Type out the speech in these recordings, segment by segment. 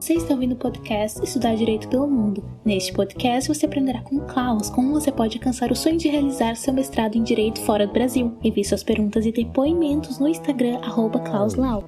Você está ouvindo o podcast Estudar Direito pelo Mundo. Neste podcast você aprenderá com Klaus como você pode alcançar o sonho de realizar seu mestrado em Direito fora do Brasil. Envie suas perguntas e depoimentos no Instagram @klauslau.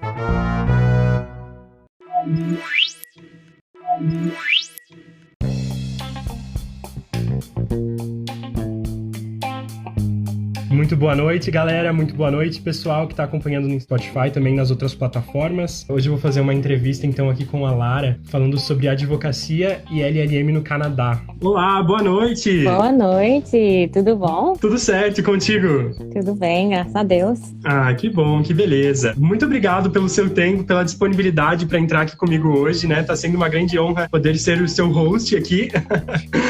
Muito boa noite, galera. Muito boa noite, pessoal que está acompanhando no Spotify, também nas outras plataformas. Hoje eu vou fazer uma entrevista, então, aqui com a Lara, falando sobre advocacia e LLM no Canadá. Olá, boa noite! Boa noite, tudo bom? Tudo certo, e contigo? Tudo bem, graças a Deus. Ah, que bom, que beleza. Muito obrigado pelo seu tempo, pela disponibilidade para entrar aqui comigo hoje, né? Tá sendo uma grande honra poder ser o seu host aqui.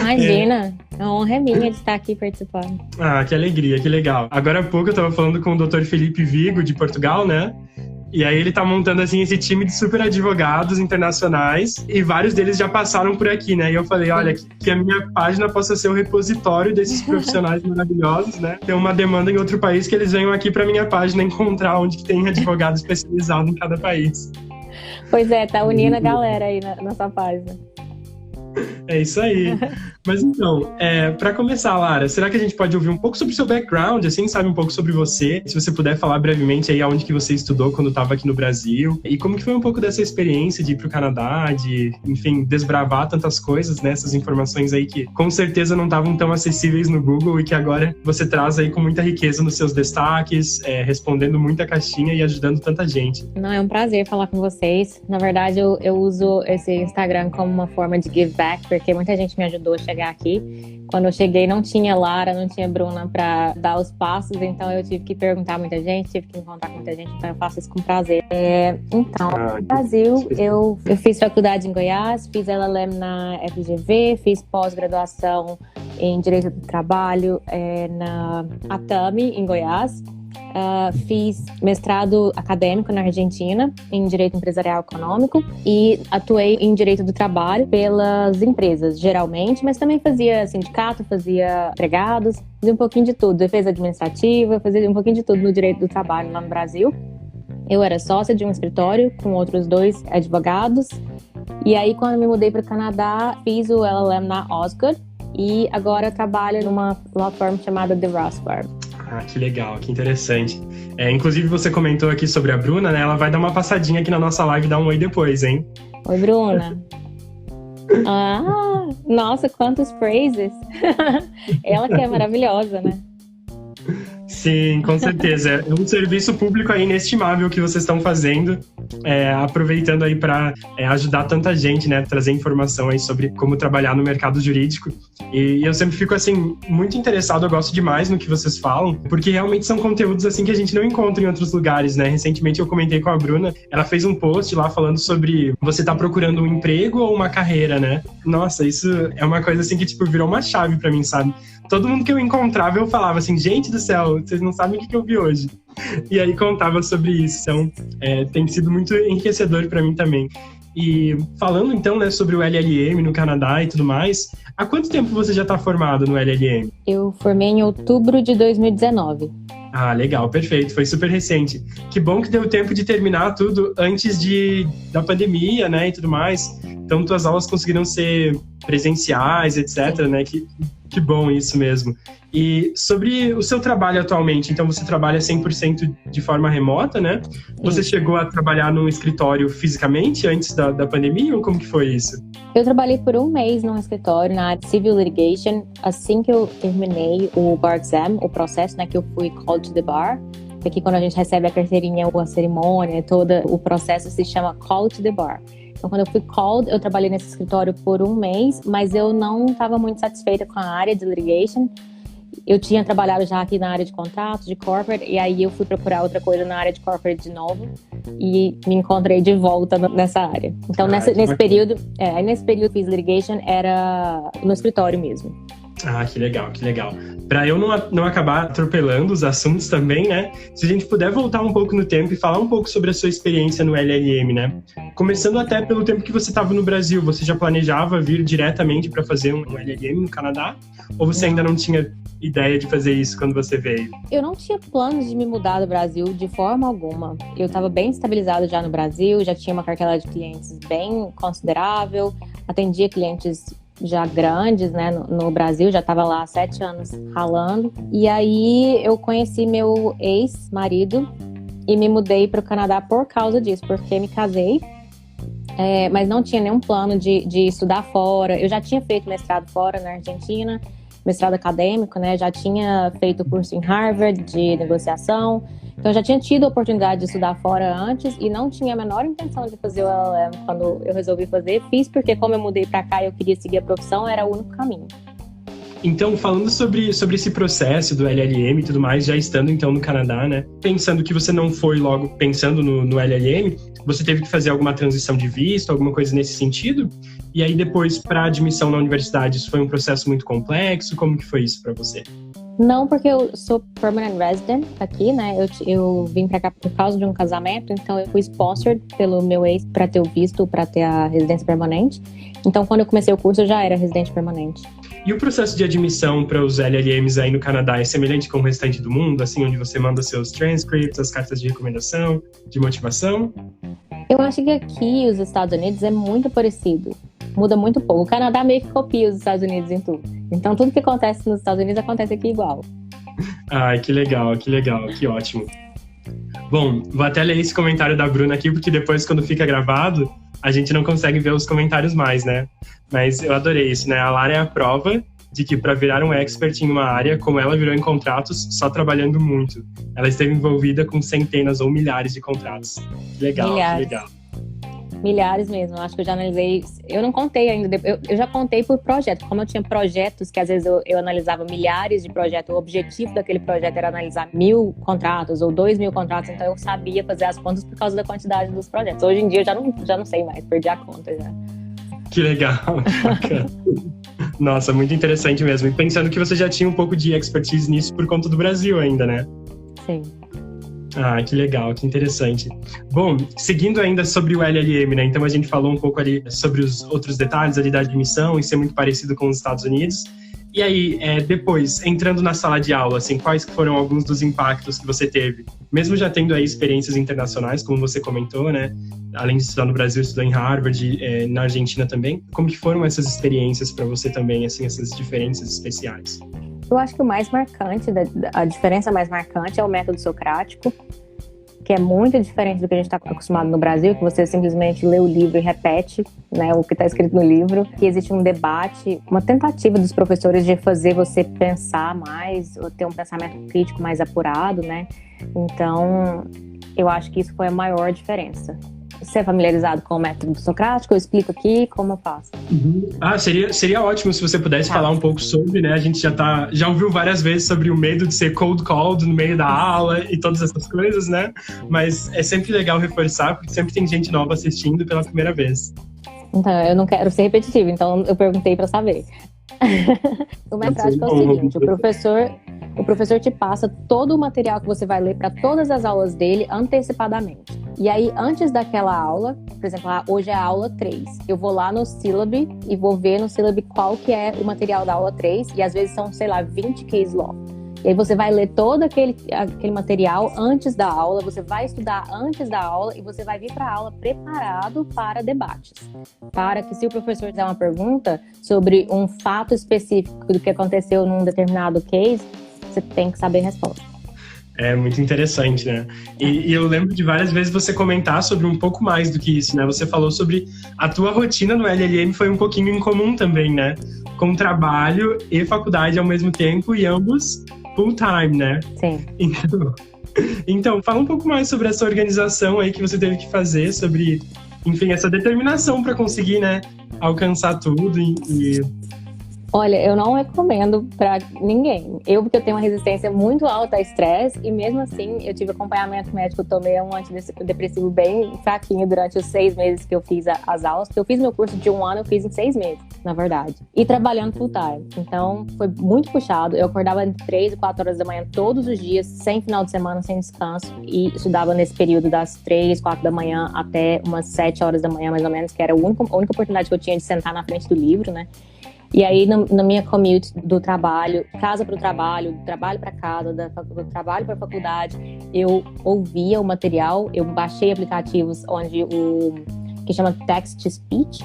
Imagina, a honra é minha de estar aqui participando. Ah, que alegria, que legal. Agora há pouco eu tava falando com o Dr. Felipe Vigo, de Portugal, né? E aí ele tá montando, assim, esse time de super advogados internacionais e vários deles já passaram por aqui, né? E eu falei, olha, que a minha página possa ser o repositório desses profissionais maravilhosos, né? Tem uma demanda em outro país que eles venham aqui pra minha página encontrar onde que tem advogado especializado em cada país. Pois é, tá unindo a galera aí na sua página. É isso aí. Mas então, para começar, Lara, será que a gente pode ouvir um pouco sobre o seu background, assim, sabe, um pouco sobre você? Se você puder falar brevemente aí aonde que você estudou quando estava aqui no Brasil e como que foi um pouco dessa experiência de ir para o Canadá, de, enfim, desbravar tantas coisas, né? Essas informações aí que com certeza não estavam tão acessíveis no Google e que agora você traz aí com muita riqueza nos seus destaques, respondendo muita caixinha e ajudando tanta gente. Não, é um prazer falar com vocês. Na verdade, eu uso esse Instagram como uma forma de give back, porque muita gente me ajudou a chegar aqui. Quando eu cheguei, não tinha Lara, não tinha Bruna para dar os passos, então eu tive que perguntar a muita gente, tive que encontrar com muita gente, então eu faço isso com prazer. Então, no Brasil, eu fiz faculdade em Goiás, fiz LLM na FGV, fiz pós-graduação em Direito do Trabalho na ATAMI, em Goiás. Fiz mestrado acadêmico na Argentina em Direito Empresarial Econômico e atuei em Direito do Trabalho pelas empresas, geralmente, mas também fazia sindicato, fazia empregados, fazia um pouquinho de tudo, defesa administrativa, fazia um pouquinho de tudo no Direito do Trabalho lá no Brasil. Eu era sócia de um escritório com outros 2 advogados e aí quando me mudei para o Canadá, fiz o LLM na Osgood e agora trabalho numa law firm chamada The Ross Firm. Ah, que legal, que interessante. Inclusive, você comentou aqui sobre a Bruna, né? Ela vai dar uma passadinha aqui na nossa live e dar um oi depois, hein? Oi, Bruna. Ah, nossa, quantos praises. Ela que é maravilhosa, né? Sim, com certeza. É um serviço público aí inestimável que vocês estão fazendo, aproveitando aí para ajudar tanta gente, né? Trazer informação aí sobre como trabalhar no mercado jurídico. E eu sempre fico, assim, muito interessado, eu gosto demais no que vocês falam, porque realmente são conteúdos, assim, que a gente não encontra em outros lugares, né? Recentemente eu comentei com a Bruna, ela fez um post lá falando sobre você tá procurando um emprego ou uma carreira, né? Nossa, isso é uma coisa, assim, que, tipo, virou uma chave para mim, sabe? Todo mundo que eu encontrava, eu falava assim, gente do céu, vocês não sabem o que eu vi hoje. E aí contava sobre isso. Então, tem sido muito enriquecedor para mim também. E falando então, né, sobre o LLM no Canadá e tudo mais, há quanto tempo você já está formado no LLM? Eu formei em outubro de 2019. Ah, legal, perfeito, foi super recente. Que bom que deu tempo de terminar tudo antes da pandemia, né, e tudo mais. Então, tuas aulas conseguiram ser presenciais, etc, né, que bom isso mesmo. E sobre o seu trabalho atualmente, então você trabalha 100% de forma remota, né? Você chegou a trabalhar num escritório fisicamente antes da pandemia ou como que foi isso? Eu trabalhei por 1 mês num escritório na área de Civil Litigation. Assim que eu terminei o Bar Exam, o processo, né, que eu fui called to the bar, que aqui quando a gente recebe a carteirinha, a cerimônia, todo o processo se chama Call to the Bar. Então, quando eu fui called, eu trabalhei nesse escritório por 1 mês, mas eu não estava muito satisfeita com a área de litigation. Eu tinha trabalhado já aqui na área de contratos, de corporate, e aí eu fui procurar outra coisa na área de corporate de novo e me encontrei de volta nessa área. Então, nesse período, nesse período fiz litigation, era no escritório mesmo. Ah, que legal, que legal. Para eu não acabar atropelando os assuntos também, né? Se a gente puder voltar um pouco no tempo e falar um pouco sobre a sua experiência no LLM, né? Começando até pelo tempo que você estava no Brasil, você já planejava vir diretamente para fazer um LLM no Canadá? Ou você ainda não tinha ideia de fazer isso quando você veio? Eu não tinha planos de me mudar do Brasil de forma alguma. Eu estava bem estabilizada já no Brasil, já tinha uma cartela de clientes bem considerável, atendia clientes já grandes, né, no Brasil, já estava lá há 7 anos ralando. E aí eu conheci meu ex-marido e me mudei para o Canadá por causa disso, porque me casei, mas não tinha nenhum plano de estudar fora. Eu já tinha feito mestrado fora na Argentina, mestrado acadêmico, né, já tinha feito curso em Harvard de negociação. Então, eu já tinha tido a oportunidade de estudar fora antes e não tinha a menor intenção de fazer o LLM quando eu resolvi fazer. Fiz porque, como eu mudei para cá e eu queria seguir a profissão, era o único caminho. Então, falando sobre esse processo do LLM e tudo mais, já estando então no Canadá, né? Pensando que você não foi logo pensando no LLM, você teve que fazer alguma transição de visto, alguma coisa nesse sentido? E aí depois, para a admissão na universidade, isso foi um processo muito complexo? Como que foi isso para você? Não, porque eu sou permanent resident aqui, né? Eu vim pra cá por causa de um casamento, então eu fui sponsored pelo meu ex para ter o visto, para ter a residência permanente. Então, quando eu comecei o curso, eu já era residente permanente. E o processo de admissão para os LLMs aí no Canadá é semelhante com o restante do mundo, assim, onde você manda seus transcripts, as cartas de recomendação, de motivação? Eu acho que aqui, os Estados Unidos, é muito parecido. Muda muito pouco. O Canadá meio que copia os Estados Unidos em tudo. Então, tudo que acontece nos Estados Unidos acontece aqui igual. Ai, que legal, que ótimo. Bom, vou até ler esse comentário da Bruna aqui, porque depois, quando fica gravado, a gente não consegue ver os comentários mais, né? Mas eu adorei isso, né? A Lara é a prova de que para virar um expert em uma área, como ela virou em contratos, só trabalhando muito. Ela esteve envolvida com centenas ou milhares de contratos. Que legal, milhares. Que legal. Milhares mesmo, acho que eu já analisei, eu não contei ainda, eu já contei por projeto, como eu tinha projetos que às vezes eu analisava milhares de projetos, o objetivo daquele projeto era analisar 1.000 contratos ou 2.000 contratos, então eu sabia fazer as contas por causa da quantidade dos projetos. Hoje em dia eu já não sei mais, perdi a conta já. Que legal, bacana. Nossa, muito interessante mesmo, e pensando que você já tinha um pouco de expertise nisso por conta do Brasil ainda, né? Sim. Ah, que legal, que interessante. Bom, seguindo ainda sobre o LLM, né? Então a gente falou um pouco ali sobre os outros detalhes ali da admissão e ser muito parecido com os Estados Unidos. E aí, depois, entrando na sala de aula, assim, quais foram alguns dos impactos que você teve? Mesmo já tendo aí experiências internacionais, como você comentou, né? Além de estudar no Brasil, estudou em Harvard, na Argentina também. Como que foram essas experiências para você também, assim, essas diferenças especiais? Eu acho que o mais marcante, a diferença mais marcante é o método socrático, que é muito diferente do que a gente está acostumado no Brasil, que você simplesmente lê o livro e repete, né, o que está escrito no livro. Que existe um debate, uma tentativa dos professores de fazer você pensar mais, ou ter um pensamento crítico mais apurado, né? Então, eu acho que isso foi a maior diferença. Você é familiarizado com o método socrático? Eu explico aqui como eu faço. Uhum. Ah, seria ótimo se você pudesse falar um pouco sobre, né? A gente já ouviu várias vezes sobre o medo de ser cold called no meio da aula e todas essas coisas, né? Mas é sempre legal reforçar, porque sempre tem gente nova assistindo pela primeira vez. Então, eu não quero ser repetitivo, então eu perguntei para saber. O mestrado é o seguinte, o professor te passa todo o material que você vai ler para todas as aulas dele antecipadamente. E aí, antes daquela aula, por exemplo, hoje é a aula 3, eu vou lá no syllabus e vou ver no syllabus qual que é o material da aula 3, e às vezes são, 20 case law. E aí você vai ler todo aquele material antes da aula, você vai estudar antes da aula e você vai vir para a aula preparado para debates. Para que, se o professor fizer uma pergunta sobre um fato específico do que aconteceu num determinado case, você tem que saber a resposta. É muito interessante, né? E eu lembro de várias vezes você comentar sobre um pouco mais do que isso, né? Você falou sobre a tua rotina no LLM foi um pouquinho incomum também, né? Com trabalho e faculdade ao mesmo tempo e ambos full time, né? Sim. Então, fala um pouco mais sobre essa organização aí que você teve que fazer, sobre, enfim, essa determinação para conseguir, né, alcançar tudo e Olha, eu não recomendo pra ninguém. Porque eu tenho uma resistência muito alta a estresse e mesmo assim eu tive acompanhamento médico, eu tomei um antidepressivo bem fraquinho durante os 6 meses que eu fiz as aulas, porque eu fiz meu curso de 1 ano, eu fiz em 6 meses, na verdade. E trabalhando full time. Então foi muito puxado. Eu acordava entre 3 e 4 horas da manhã todos os dias, sem final de semana, sem descanso, e estudava nesse período das 3, 4 da manhã até umas 7 horas da manhã, mais ou menos, que era a única oportunidade que eu tinha de sentar na frente do livro, né? E aí, na minha commute do trabalho, casa para o trabalho, do trabalho para casa, do trabalho para a faculdade, eu ouvia o material, eu baixei aplicativos que chama Text to Speech,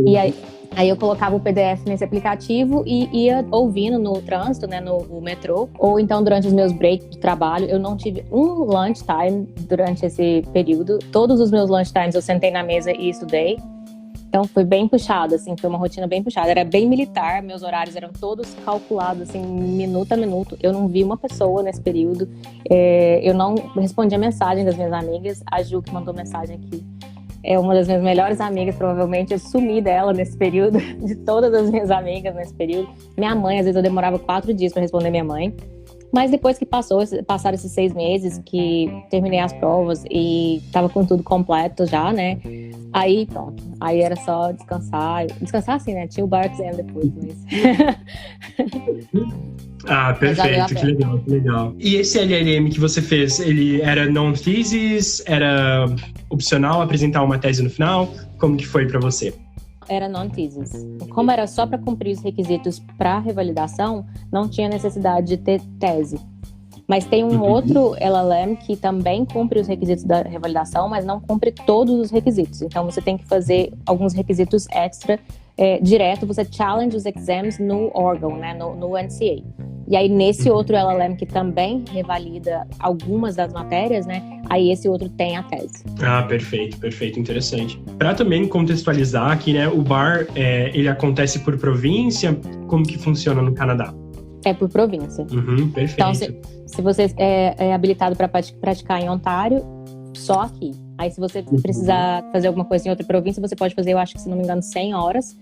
e aí eu colocava o PDF nesse aplicativo e ia ouvindo no trânsito, né, no metrô, ou então durante os meus breaks de trabalho. Eu não tive um lunchtime durante esse período. Todos os meus lunchtimes eu sentei na mesa e estudei. Então foi bem puxado, assim, foi uma rotina bem puxada. Era bem militar, meus horários eram todos calculados, assim, minuto a minuto. Eu não vi uma pessoa nesse período. Eu não respondi a mensagem das minhas amigas. A Ju, que mandou mensagem aqui, é uma das minhas melhores amigas, provavelmente. Eu sumi dela nesse período, de todas as minhas amigas nesse período. Minha mãe, às vezes eu demorava 4 dias para responder minha mãe. Mas depois que passaram esses 6 meses, que terminei as provas e tava com tudo completo já, né? Aí pronto, aí era só descansar. Descansar assim, né? Tinha o bar exam depois, mas... Ah, perfeito, que legal, que legal. E esse LLM que você fez, ele era non-thesis? Era opcional apresentar uma tese no final? Como que foi pra você? Era non-thesis. Como era só para cumprir os requisitos para revalidação, não tinha necessidade de ter tese. Mas tem um outro LLM que também cumpre os requisitos da revalidação, mas não cumpre todos os requisitos. Então você tem que fazer alguns requisitos extra direto, você challenge os exams no órgão, né, no NCA. E aí nesse outro LLM que também revalida algumas das matérias, né, aí esse outro tem a tese. Ah, perfeito, interessante. Para também contextualizar aqui, né, o bar, ele acontece por província? Como que funciona no Canadá? É por província. Perfeito. Então, se você é habilitado para praticar em Ontário, só aqui. Aí se você precisar fazer alguma coisa em outra província, você pode fazer, eu acho que, se não me engano, 100 horas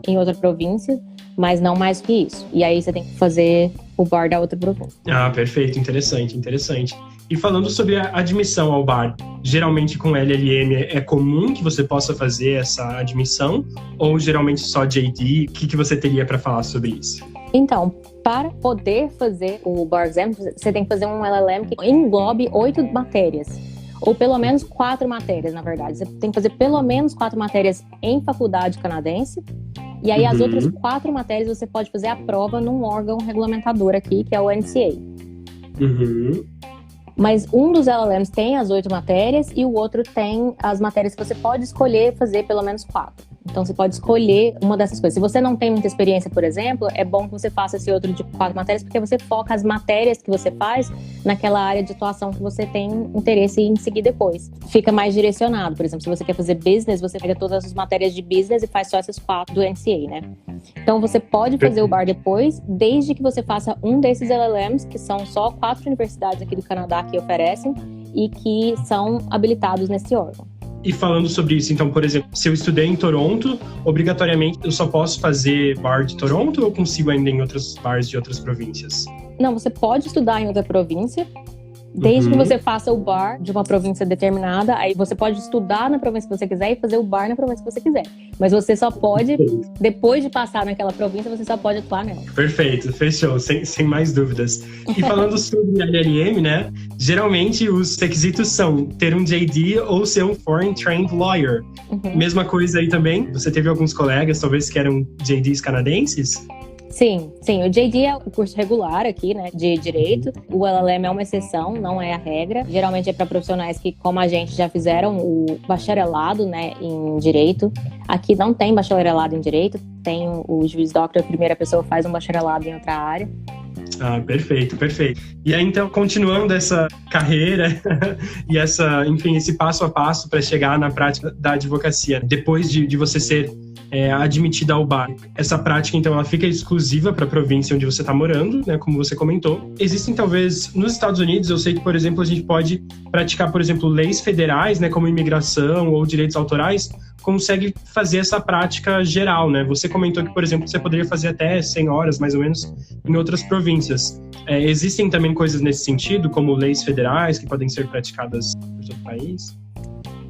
em outra província, mas não mais que isso. E aí você tem que fazer o bar da outra província. Ah, perfeito, interessante. E falando sobre a admissão ao bar, geralmente com LLM é comum que você possa fazer essa admissão? Ou geralmente só JD? O que você teria para falar sobre isso? Então, para poder fazer o bar exam, você tem que fazer um LLM que englobe 8 matérias. Ou pelo menos 4 matérias, na verdade. Você tem que fazer pelo menos 4 matérias em faculdade canadense. E aí as outras 4 matérias você pode fazer a prova num órgão regulamentador aqui, que é o NCA. Mas um dos LLMs tem as 8 matérias e o outro tem as matérias que você pode escolher fazer pelo menos 4. Então você pode escolher uma dessas coisas. Se você não tem muita experiência, por exemplo, é bom que você faça esse outro de 4 matérias, porque você foca as matérias que você faz naquela área de atuação que você tem interesse em seguir depois. Fica mais direcionado. Por exemplo, se você quer fazer business, você pega todas as matérias de business e faz só essas 4 do NCA, né? Então você pode fazer o bar depois, desde que você faça um desses LLMs, que são só 4 universidades aqui do Canadá que oferecem e que são habilitados nesse órgão. E falando sobre isso, então, por exemplo, se eu estudei em Toronto, obrigatoriamente eu só posso fazer bar de Toronto ou eu consigo ainda em outros bars de outras províncias? Não, você pode estudar em outra província, desde que você faça o bar de uma província determinada. Aí você pode estudar na província que você quiser e fazer o bar na província que você quiser. Mas você só pode, depois de passar naquela província, você só pode atuar nela. Perfeito, fechou, sem mais dúvidas. E falando sobre LLM, né? Geralmente os requisitos são ter um JD ou ser um Foreign Trained Lawyer. Mesma coisa aí também? Você teve alguns colegas, talvez, que eram JDs canadenses? Sim. O JD é o curso regular aqui, né, de Direito. O LLM é uma exceção, não é a regra. Geralmente é para profissionais que, como a gente, já fizeram o bacharelado, né, em Direito. Aqui não tem bacharelado em Direito, tem o juiz doctor, a primeira pessoa faz um bacharelado em outra área. Ah, perfeito. E aí, então, continuando essa carreira e esse passo a passo para chegar na prática da advocacia, depois de você ser admitida ao bar. Essa prática, então, ela fica exclusiva para a província onde você está morando, né, como você comentou. Existem, talvez, nos Estados Unidos, eu sei que, por exemplo, a gente pode praticar, por exemplo, leis federais, né, como imigração ou direitos autorais, consegue fazer essa prática geral, né? Você comentou que, por exemplo, você poderia fazer até 100 horas, mais ou menos, em outras províncias. Existem também coisas nesse sentido, como leis federais que podem ser praticadas por todo o país?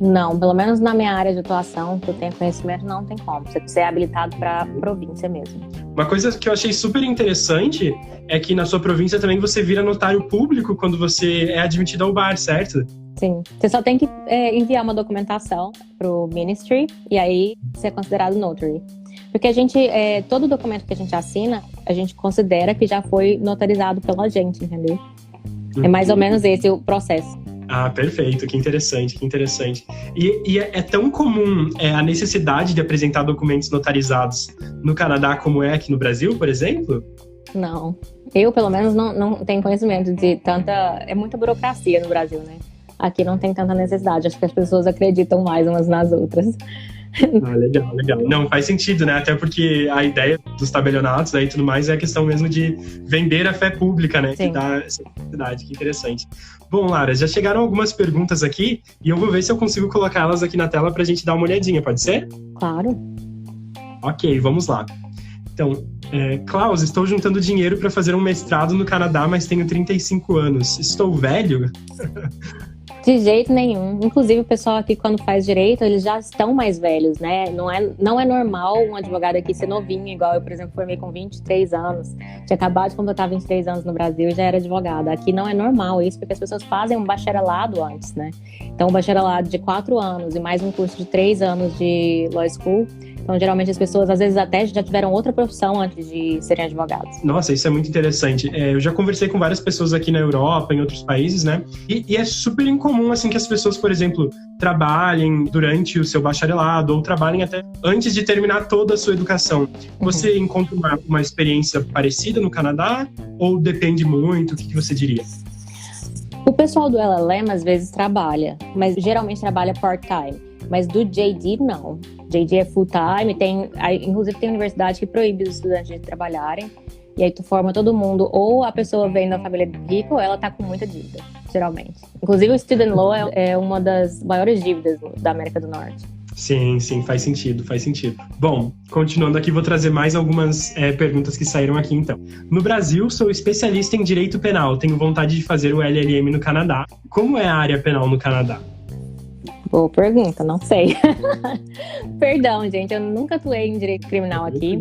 Não, pelo menos na minha área de atuação, que eu tenho conhecimento, não tem como. Você é habilitado para província mesmo. Uma coisa que eu achei super interessante é que na sua província também você vira notário público quando você é admitido ao bar, certo? Sim, você só tem que enviar uma documentação pro ministry e aí você é considerado notary. Porque a gente, todo documento que a gente assina, a gente considera que já foi notarizado pela gente, entendeu? É mais ou menos esse o processo. Ah, perfeito, que interessante, que interessante. E é tão comum a necessidade de apresentar documentos notarizados no Canadá como é aqui no Brasil, por exemplo? Não, eu pelo menos não tenho conhecimento de tanta... É muita burocracia no Brasil, né? Aqui não tem tanta necessidade, acho que as pessoas acreditam mais umas nas outras. Ah, legal, legal. Não, faz sentido, né? Até porque a ideia dos tabelionatos e tudo mais é a questão mesmo de vender a fé pública, né? Sim. Que dá essa oportunidade, que interessante. Bom, Lara, já chegaram algumas perguntas aqui e eu vou ver se eu consigo colocá-las aqui na tela pra gente dar uma olhadinha, pode ser? Claro. Ok, vamos lá. Então, Klaus, estou juntando dinheiro para fazer um mestrado no Canadá, mas tenho 35 anos. Estou velho? De jeito nenhum. Inclusive, o pessoal aqui, quando faz direito, eles já estão mais velhos, né? Não é normal um advogado aqui ser novinho, igual eu, por exemplo, formei com 23 anos. Tinha acabado de completar 23 anos no Brasil e já era advogada. Aqui não é normal isso, porque as pessoas fazem um bacharelado antes, né? Então, um bacharelado de 4 anos e mais um curso de 3 anos de law school. Então, geralmente, as pessoas, às vezes, até já tiveram outra profissão antes de serem advogados. Nossa, isso é muito interessante. Eu já conversei com várias pessoas aqui na Europa, em outros países, né? E é super incomum, assim, que as pessoas, por exemplo, trabalhem durante o seu bacharelado ou trabalhem até antes de terminar toda a sua educação. Você encontra uma experiência parecida no Canadá? Ou depende muito? O que você diria? O pessoal do LLM, às vezes, trabalha, mas geralmente trabalha part-time. Mas do JD, não. JD é full-time, inclusive tem universidade que proíbe os estudantes de trabalharem, e aí tu forma todo mundo, ou a pessoa vem da família rica, ou ela tá com muita dívida, geralmente. Inclusive o student law é uma das maiores dívidas da América do Norte. Sim, faz sentido, faz sentido. Bom, continuando aqui, vou trazer mais algumas perguntas que saíram aqui, então. No Brasil, sou especialista em direito penal, tenho vontade de fazer o LLM no Canadá. Como é a área penal no Canadá? Boa pergunta, não sei. Perdão, gente, eu nunca atuei em direito criminal aqui.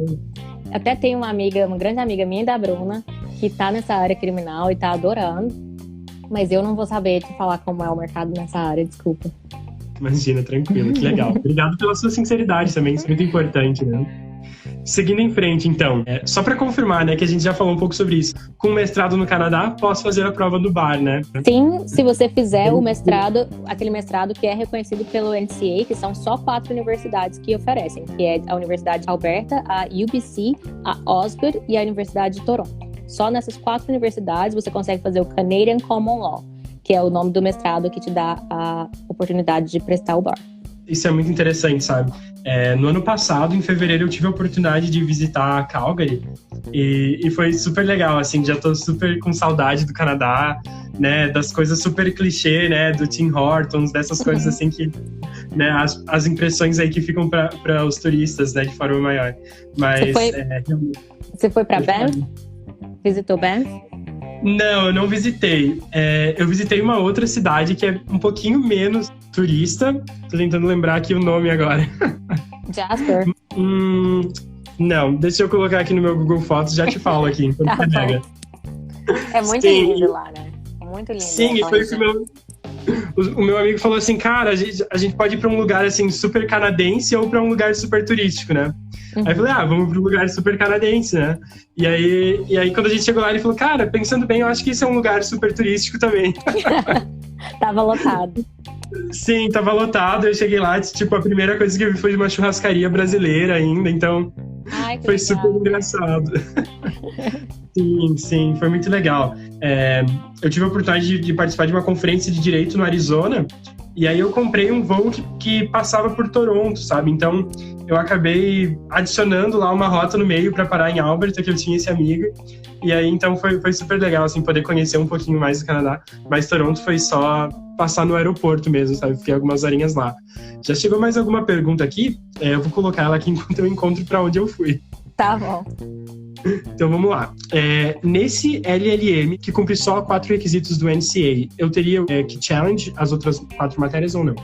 Até tenho uma grande amiga minha, da Bruna, que tá nessa área criminal e tá adorando. Mas eu não vou saber te falar como é o mercado nessa área, desculpa. Imagina, tranquilo, que legal. Obrigado pela sua sinceridade também, isso é muito importante, né? Seguindo em frente, então, só para confirmar, né, que a gente já falou um pouco sobre isso. Com mestrado no Canadá, posso fazer a prova do bar, né? Sim, se você fizer o mestrado, aquele mestrado que é reconhecido pelo NCA, que são só 4 universidades que oferecem, que é a Universidade de Alberta, a UBC, a Osgoode e a Universidade de Toronto. Só nessas 4 universidades você consegue fazer o Canadian Common Law, que é o nome do mestrado que te dá a oportunidade de prestar o bar. Isso é muito interessante, sabe? No ano passado, em fevereiro, eu tive a oportunidade de visitar Calgary e foi super legal, assim, já tô super com saudade do Canadá, né, das coisas super clichê, né, do Tim Hortons, dessas coisas assim que, né, as impressões aí que ficam para os turistas, né, de forma maior. Mas Você foi para Banff? Visitou Banff? Não, eu não visitei. Eu visitei uma outra cidade que é um pouquinho menos turista. Tô tentando lembrar aqui o nome agora. Jasper? Não, deixa eu colocar aqui no meu Google Fotos, já te falo aqui. Tá bom. É muito lindo lá, né? Muito lindo. Sim, e foi o que o meu amigo falou assim, cara, a gente pode ir pra um lugar assim super canadense ou pra um lugar super turístico, né? Aí eu falei, vamos para um lugar super canadense, né? E aí, quando a gente chegou lá, ele falou, cara, pensando bem, eu acho que isso é um lugar super turístico também. Tava lotado. Sim, tava lotado. Eu cheguei lá, tipo, a primeira coisa que eu vi foi uma churrascaria brasileira ainda, então foi legal. Super engraçado. Sim, foi muito legal. Eu tive a oportunidade de participar de uma conferência de direito no Arizona, E aí eu comprei um voo que passava por Toronto, sabe? Então eu acabei adicionando lá uma rota no meio para parar em Alberta, que eu tinha esse amigo. E aí então foi super legal, assim, poder conhecer um pouquinho mais do Canadá. Mas Toronto foi só passar no aeroporto mesmo, sabe? Fiquei algumas horinhas lá. Já chegou mais alguma pergunta aqui? Eu vou colocar ela aqui enquanto eu encontro para onde eu fui. Tá bom. Então vamos lá. Nesse LLM, que cumpre só 4 requisitos do NCA, eu teria que challenge as outras 4 matérias ou não?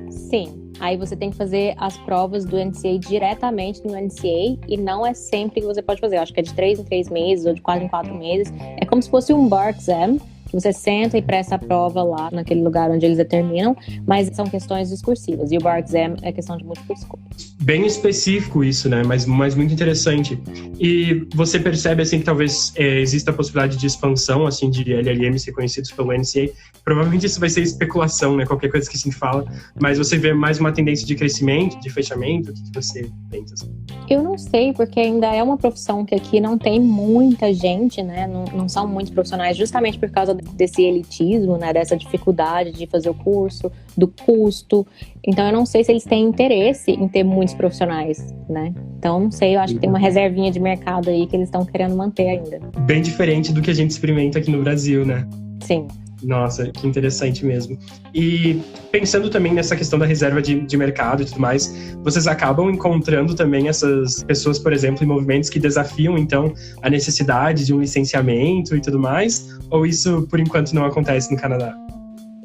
Sim. Aí você tem que fazer as provas do NCA diretamente no NCA e não é sempre que você pode fazer. Eu acho que é de 3 em 3 meses ou de 4 em 4 meses. É como se fosse um bar exam, que você senta e presta a prova lá naquele lugar onde eles determinam, mas são questões discursivas. E o bar exam é questão de múltipla escolha. Bem específico isso, né? Mas muito interessante. E você percebe, assim, que talvez exista a possibilidade de expansão, assim, de LLMs reconhecidos pelo NCA. Provavelmente isso vai ser especulação, né? Qualquer coisa que se fala. Mas você vê mais uma tendência de crescimento, de fechamento? O que você pensa? Assim? Eu não sei, porque ainda é uma profissão que aqui não tem muita gente, né? Não são muitos profissionais, justamente por causa desse elitismo, né? Dessa dificuldade de fazer o curso, do custo. Então, eu não sei se eles têm interesse em ter muitos profissionais, né? Então, não sei, eu acho que tem uma reservinha de mercado aí que eles estão querendo manter ainda. Bem diferente do que a gente experimenta aqui no Brasil, né? Sim. Nossa, que interessante mesmo. E pensando também nessa questão da reserva de mercado e tudo mais, vocês acabam encontrando também essas pessoas, por exemplo, em movimentos que desafiam, então, a necessidade de um licenciamento e tudo mais? Ou isso, por enquanto, não acontece no Canadá?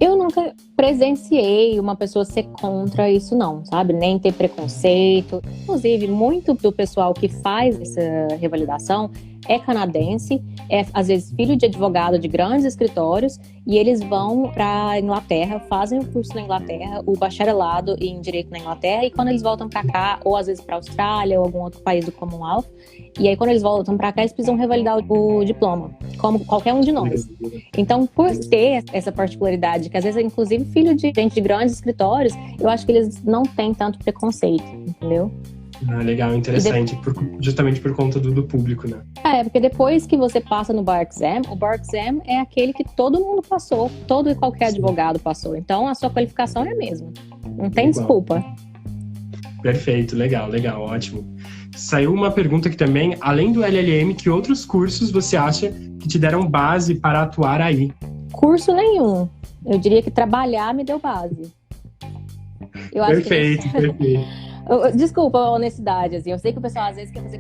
Eu nunca presenciei uma pessoa ser contra isso, não, sabe? Nem ter preconceito. Inclusive, muito do pessoal que faz essa revalidação é canadense, é às vezes filho de advogado de grandes escritórios, e eles vão para a Inglaterra, fazem o curso na Inglaterra, o bacharelado em direito na Inglaterra, e quando eles voltam para cá, ou às vezes para a Austrália ou algum outro país do Commonwealth, e aí quando eles voltam para cá, eles precisam revalidar o diploma, como qualquer um de nós. Então, por ter essa particularidade, que às vezes é inclusive filho de gente de grandes escritórios, eu acho que eles não têm tanto preconceito, entendeu? Ah, legal, interessante, justamente por conta do público, né? Porque depois que você passa no bar exam, o bar exam é aquele que todo mundo passou, todo e qualquer advogado passou. Então, a sua qualificação é a mesma. Não tem desculpa. Perfeito, legal, ótimo. Saiu uma pergunta aqui também, além do LLM, que outros cursos você acha que te deram base para atuar aí? Curso nenhum. Eu diria que trabalhar me deu base. Perfeito. Desculpa a honestidade, assim. Eu sei que o pessoal às vezes quer fazer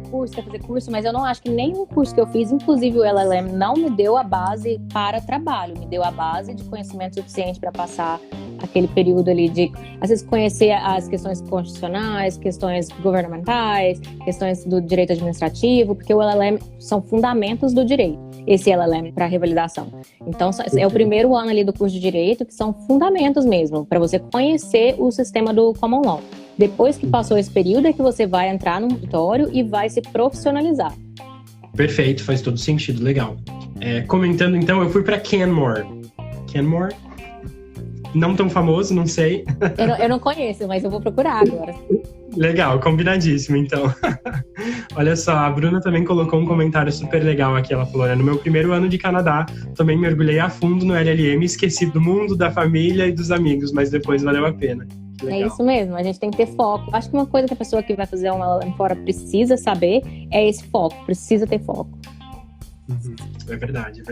curso, mas eu não acho que nenhum curso que eu fiz, inclusive o LLM, não me deu a base para trabalho, me deu a base de conhecimento suficiente para passar aquele período ali de, às vezes, conhecer as questões constitucionais, questões governamentais, questões do direito administrativo, porque o LLM são fundamentos do direito, esse LLM para revalidação. Então, é o primeiro ano ali do curso de direito, que são fundamentos mesmo, para você conhecer o sistema do Common Law. Depois que passou esse período é que você vai entrar no auditório e vai se profissionalizar. Perfeito, faz todo sentido, legal. Comentando então, eu fui para Canmore. Canmore? Não tão famoso, não sei. Eu não conheço, mas eu vou procurar agora. Legal, combinadíssimo então. Olha só, a Bruna também colocou um comentário super legal aqui. Ela falou, no meu primeiro ano de Canadá, também mergulhei a fundo no LLM, esqueci do mundo, da família e dos amigos, mas depois valeu a pena. Legal. É isso mesmo, a gente tem que ter foco. Acho que uma coisa que a pessoa que vai fazer uma LLM fora precisa saber é esse foco, precisa ter foco. É verdade.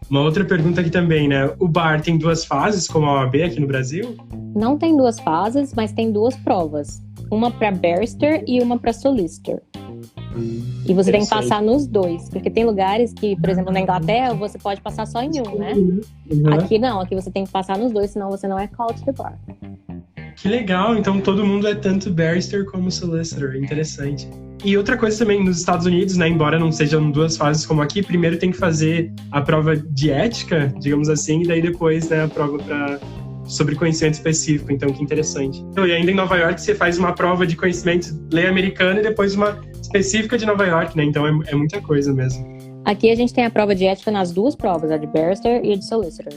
Uma outra pergunta aqui também, né? O BAR tem 2 fases, como a OAB aqui no Brasil? Não tem 2 fases, mas tem 2 provas. Uma para Barrister e uma para Solicitor. E você tem que passar nos 2, porque tem lugares que, por exemplo, na Inglaterra, você pode passar só em um, né? Aqui não, aqui você tem que passar nos 2, senão você não é called to the bar. Que legal, então todo mundo é tanto Barrister como Solicitor, interessante. E outra coisa também, nos Estados Unidos, né, embora não sejam 2 fases como aqui, primeiro tem que fazer a prova de ética, digamos assim, e daí depois, né, a prova sobre conhecimento específico, então que interessante. E ainda em Nova York você faz uma prova de conhecimento lei americana e depois uma específica de Nova York, né, então é muita coisa mesmo. Aqui a gente tem a prova de ética nas 2 provas, a de Barrister e a de Solicitor.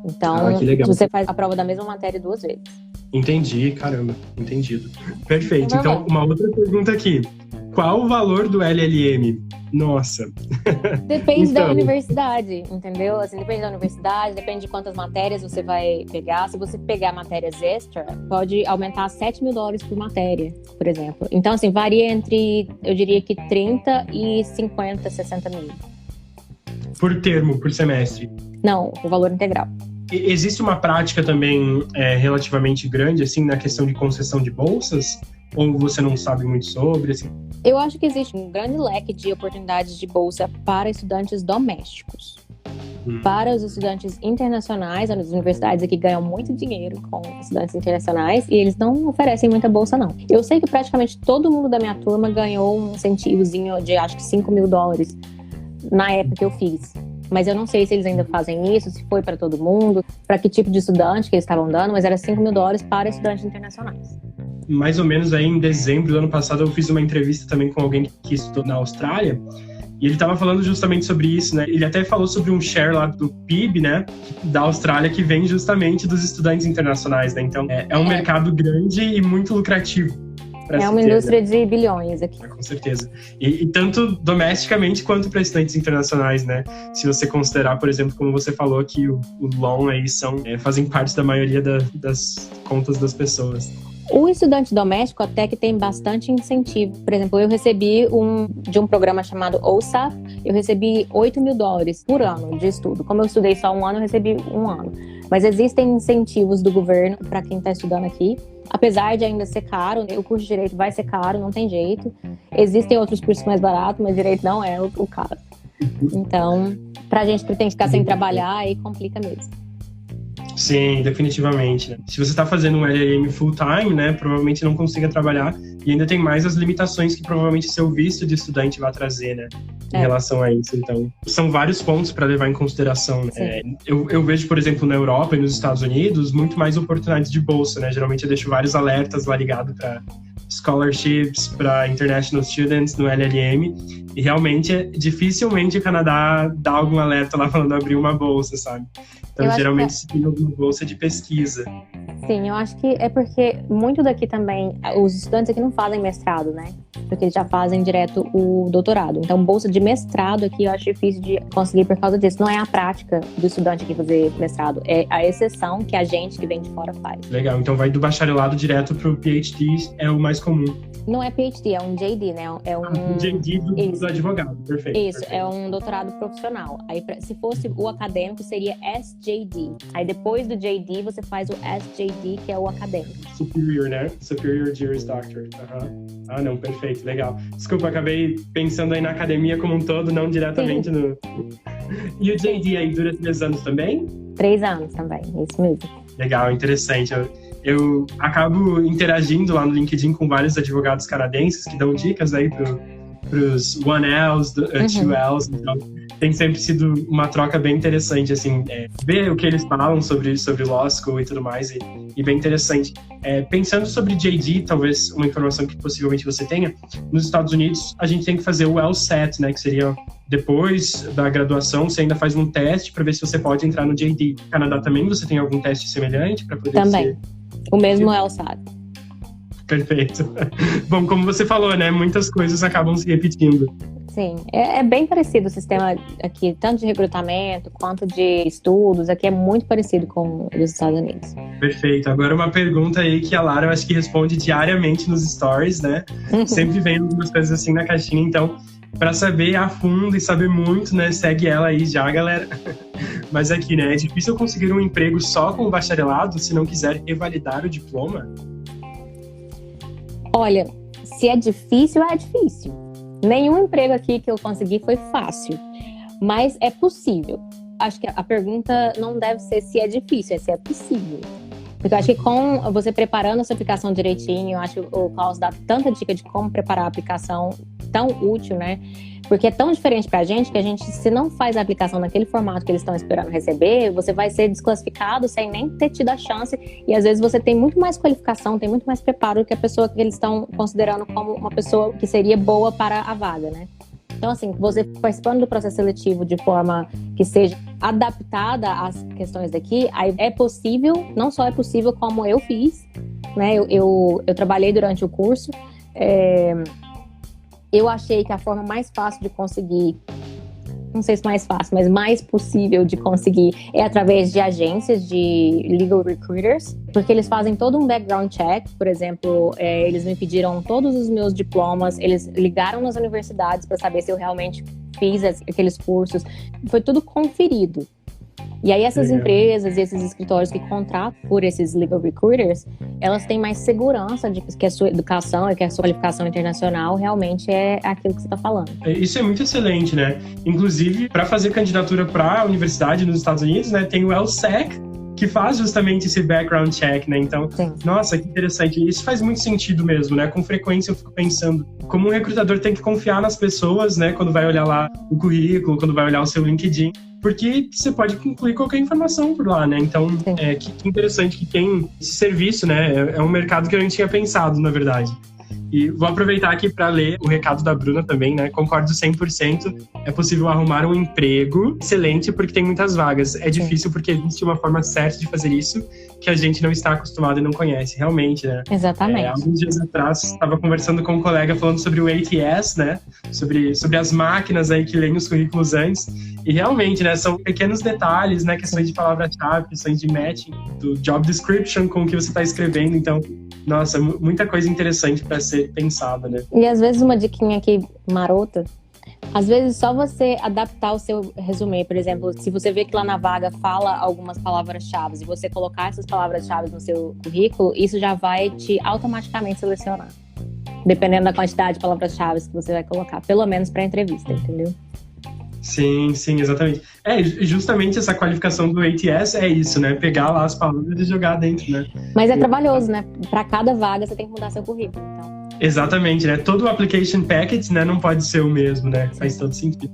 Então, que legal. você faz a prova da mesma matéria 2 vezes. Entendi, caramba, entendido. Perfeito. Então, uma outra pergunta aqui. Qual o valor do LLM? Nossa. Depende da universidade, entendeu? Assim, depende da universidade, depende de quantas matérias você vai pegar. Se você pegar matérias extra, pode aumentar $7.000 por matéria, por exemplo. Então, assim, varia entre, eu diria que 30 e 50, 60 mil. Por termo, por semestre? Não, o valor integral. Existe uma prática também relativamente grande, assim, na questão de concessão de bolsas? Ou você não sabe muito sobre, assim? Eu acho que existe um grande leque de oportunidades de bolsa para estudantes domésticos. Para os estudantes internacionais, as universidades aqui ganham muito dinheiro com estudantes internacionais e eles não oferecem muita bolsa, não. Eu sei que praticamente todo mundo da minha turma ganhou um incentivozinho de, acho que $5.000 na época que eu fiz. Mas eu não sei se eles ainda fazem isso, se foi para todo mundo, para que tipo de estudante que eles estavam dando, mas era $5.000 para estudantes internacionais. Mais ou menos aí em dezembro do ano passado eu fiz uma entrevista também com alguém que estudou na Austrália e ele estava falando justamente sobre isso, né? Ele até falou sobre um share lá do PIB, né, da Austrália que vem justamente dos estudantes internacionais, né? Então é um mercado grande e muito lucrativo. É uma indústria de bilhões aqui. Com certeza. E tanto domesticamente quanto para estudantes internacionais, né? Se você considerar, por exemplo, como você falou, que o loan aí fazem parte da maioria das contas das pessoas. O estudante doméstico até que tem bastante incentivo. Por exemplo, eu recebi de um programa chamado OSAP, eu recebi $8.000 por ano de estudo. Como eu estudei só um ano, eu recebi um ano. Mas existem incentivos do governo para quem está estudando aqui. Apesar de ainda ser caro, o curso de Direito vai ser caro, não tem jeito. Existem outros cursos mais baratos, mas Direito não é o caro. Então, pra gente que tem que ficar sem trabalhar, aí complica mesmo. Sim, definitivamente, né? Se você está fazendo um LLM full-time, né, provavelmente não consiga trabalhar e ainda tem mais as limitações que provavelmente seu visto de estudante vai trazer, né, em relação a isso. Então, são vários pontos para levar em consideração, né? Eu vejo, por exemplo, na Europa e nos Estados Unidos, muito mais oportunidades de bolsa, né? Geralmente eu deixo vários alertas lá ligados para scholarships, para international students no LLM e realmente, dificilmente o Canadá dá algum alerta lá falando abrir uma bolsa, sabe? Então, geralmente, se tem alguma bolsa de pesquisa. Sim, eu acho que é porque muito daqui também, os estudantes aqui não fazem mestrado, né? Porque eles já fazem direto o doutorado. Então, bolsa de mestrado aqui eu acho difícil de conseguir por causa disso. Não é a prática do estudante aqui fazer mestrado, é a exceção que a gente que vem de fora faz. Legal, então vai do bacharelado direto pro PhD, é o mais comum. Não é PhD, é um JD, né? É um JD do advogado, perfeito. Isso, perfeito. É um doutorado profissional. Aí, se fosse o acadêmico, seria SJD. Aí, depois do JD, você faz o SJD, que é o acadêmico. Superior, né? Superior Juris Doctor. Ah, não, perfeito, legal. Desculpa, acabei pensando aí na academia como um todo, não diretamente no... E o JD aí dura 3 anos também? 3 anos também, isso mesmo. Legal, interessante. Eu acabo interagindo lá no LinkedIn com vários advogados canadenses que dão dicas aí pros 1Ls, 2Ls, então tem sempre sido uma troca bem interessante, assim, ver o que eles falam sobre Law School e tudo mais, e bem interessante. Pensando sobre JD, talvez uma informação que possivelmente você tenha, nos Estados Unidos a gente tem que fazer o LSAT, né, que seria depois da graduação, você ainda faz um teste para ver se você pode entrar no JD. No Canadá também você tem algum teste semelhante para poder também. O mesmo LSAT. Perfeito. Bom, como você falou, né? Muitas coisas acabam se repetindo. Sim, é bem parecido o sistema aqui, tanto de recrutamento quanto de estudos. Aqui é muito parecido com os Estados Unidos. Perfeito. Agora uma pergunta aí que a Lara, eu acho que responde diariamente nos stories, né? Sempre vem algumas coisas assim na caixinha. Então, para saber a fundo e saber muito, né? Segue ela aí já, galera. Mas aqui, né? É difícil conseguir um emprego só com o bacharelado se não quiser revalidar o diploma? Olha, se é difícil, é difícil. Nenhum emprego aqui que eu consegui foi fácil, mas é possível. Acho que a pergunta não deve ser se é difícil, é se é possível. Porque eu acho que com você preparando a sua aplicação direitinho, eu acho que o Klaus dá tanta dica de como preparar a aplicação tão útil, né? Porque é tão diferente pra gente que a gente, se não faz a aplicação naquele formato que eles estão esperando receber, você vai ser desclassificado sem nem ter tido a chance. E às vezes você tem muito mais qualificação, tem muito mais preparo do que a pessoa que eles estão considerando como uma pessoa que seria boa para a vaga, né? Então, assim, você participando do processo seletivo de forma que seja adaptada às questões daqui, aí é possível, não só é possível, como eu fiz, né? Eu trabalhei durante o curso. Eu achei que a forma mais fácil de conseguir, não sei se mais fácil, mas mais possível de conseguir é através de agências de legal recruiters, porque eles fazem todo um background check. Por exemplo, eles me pediram todos os meus diplomas, eles ligaram nas universidades para saber se eu realmente fiz aqueles cursos. Foi tudo conferido. E aí essas empresas e esses escritórios que contratam por esses legal recruiters, elas têm mais segurança de que a sua educação e que a sua qualificação internacional realmente é aquilo que você está falando. Isso é muito excelente, né? Inclusive, para fazer candidatura para a universidade nos Estados Unidos, né, tem o LSEC, que faz justamente esse background check, né? Então, sim. Nossa, que interessante. Isso faz muito sentido mesmo, né? Com frequência eu fico pensando como um recrutador tem que confiar nas pessoas, né? Quando vai olhar lá o currículo, quando vai olhar o seu LinkedIn, porque você pode concluir qualquer informação por lá, né? Então, que interessante que tem esse serviço, né? É um mercado que eu não tinha pensado, na verdade. E vou aproveitar aqui para ler o recado da Bruna também, né? Concordo 100%. É possível arrumar um emprego excelente porque tem muitas vagas. É difícil porque existe uma forma certa de fazer isso que a gente não está acostumado e não conhece, realmente, né? Exatamente. Alguns dias atrás, estava conversando com um colega falando sobre o ATS, né? Sobre as máquinas aí que leem os currículos antes. E realmente, né? São pequenos detalhes, né? Questões de palavra-chave, questões de matching do job description com o que você está escrevendo. Então, nossa, muita coisa interessante para ser pensada, né? E às vezes uma diquinha aqui marota, às vezes só você adaptar o seu resumê, por exemplo, se você vê que lá na vaga fala algumas palavras-chave e você colocar essas palavras-chave no seu currículo, isso já vai te automaticamente selecionar, dependendo da quantidade de palavras-chave que você vai colocar, pelo menos para a entrevista, entendeu? Sim, exatamente. Justamente essa qualificação do ATS é isso, né? Pegar lá as palavras e jogar dentro, né? Mas é trabalhoso, né? Para cada vaga você tem que mudar seu currículo, então. Exatamente, né? Todo o application package, né, não pode ser o mesmo, né? Faz todo sentido.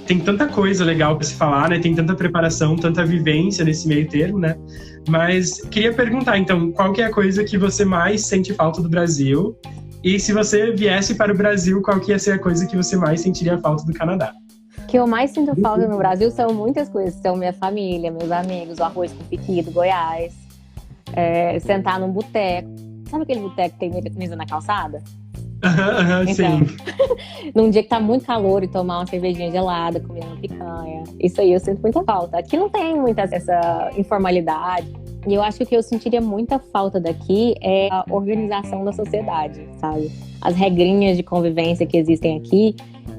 Tem tanta coisa legal para se falar, né? Tem tanta preparação, tanta vivência nesse meio termo, né? Mas queria perguntar, então, qual que é a coisa que você mais sente falta do Brasil? E se você viesse para o Brasil, qual que ia ser a coisa que você mais sentiria falta do Canadá? O que eu mais sinto falta no Brasil são muitas coisas. São minha família, meus amigos, o arroz com piqui do Goiás, sentar num boteco. Sabe aquele boteco que tem mesa na calçada? Então, sim. Num dia que tá muito calor e tomar uma cervejinha gelada, comer uma picanha. Isso aí eu sinto muita falta. Aqui não tem muita essa informalidade. E eu acho que o que eu sentiria muita falta daqui é a organização da sociedade, sabe? As regrinhas de convivência que existem aqui,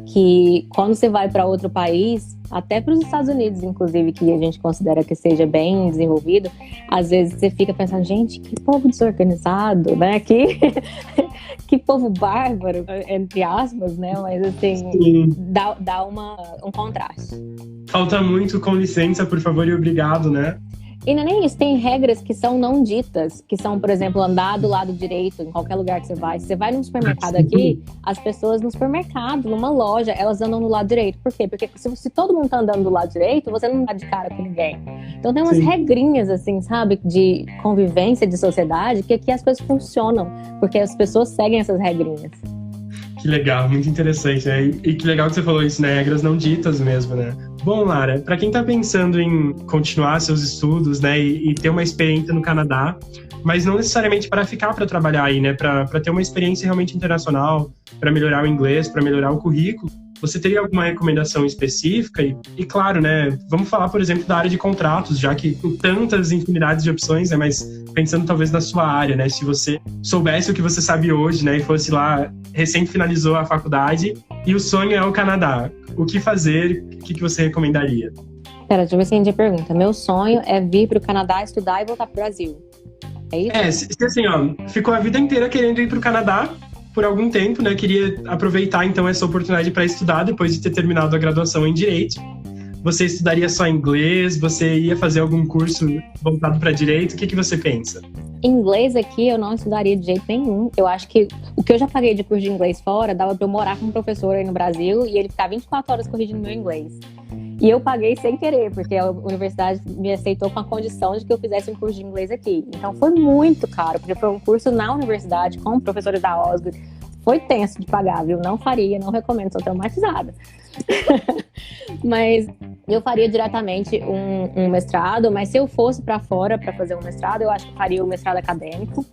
que quando você vai para outro país, até para os Estados Unidos, inclusive, que a gente considera que seja bem desenvolvido, às vezes você fica pensando, gente, que povo desorganizado, né? Que povo bárbaro, entre aspas, né? Mas assim, dá um contraste. Falta muito com licença, por favor e obrigado, né? E não é nem isso, tem regras que são não ditas, que são, por exemplo, andar do lado direito em qualquer lugar que você vai. Se você vai num supermercado aqui, as pessoas no supermercado, numa loja, elas andam do lado direito. Por quê? Porque se todo mundo tá andando do lado direito, você não dá de cara com ninguém. Então tem umas regrinhas, assim, sabe, de convivência, de sociedade, que aqui as coisas funcionam, porque as pessoas seguem essas regrinhas. Que legal, muito interessante, né? E que legal que você falou isso, né? Regras não ditas mesmo, né? Bom, Lara, para quem tá pensando em continuar seus estudos, né, e ter uma experiência no Canadá, mas não necessariamente para ficar para trabalhar aí, né, para ter uma experiência realmente internacional, para melhorar o inglês, para melhorar o currículo, você teria alguma recomendação específica? E claro, né, vamos falar, por exemplo, da área de contratos, já que tem tantas infinidades de opções, né, mas pensando talvez na sua área, né, se você soubesse o que você sabe hoje, né, e fosse lá, recém finalizou a faculdade e o sonho é o Canadá, o que fazer, o que você recomendaria? Pera, deixa eu ver se a gente pergunta. Meu sonho é vir para o Canadá, estudar e voltar para o Brasil. É isso? Se assim, ó, ficou a vida inteira querendo ir para o Canadá, por algum tempo, né? Queria aproveitar, então, essa oportunidade para estudar depois de ter terminado a graduação em Direito. Você estudaria só inglês? Você ia fazer algum curso voltado para Direito? O que você pensa? Inglês aqui eu não estudaria de jeito nenhum. Eu acho que o que eu já paguei de curso de inglês fora, dava para eu morar com um professor aí no Brasil e ele ficar 24 horas corrigindo meu inglês. E eu paguei sem querer, porque a universidade me aceitou com a condição de que eu fizesse um curso de inglês aqui. Então foi muito caro, porque foi um curso na universidade com professores da Osgood. foi tenso de pagar, viu? Não faria, não recomendo, sou traumatizada. Mas eu faria diretamente um mestrado, mas se eu fosse para fora para fazer um mestrado, eu acho que faria o mestrado acadêmico,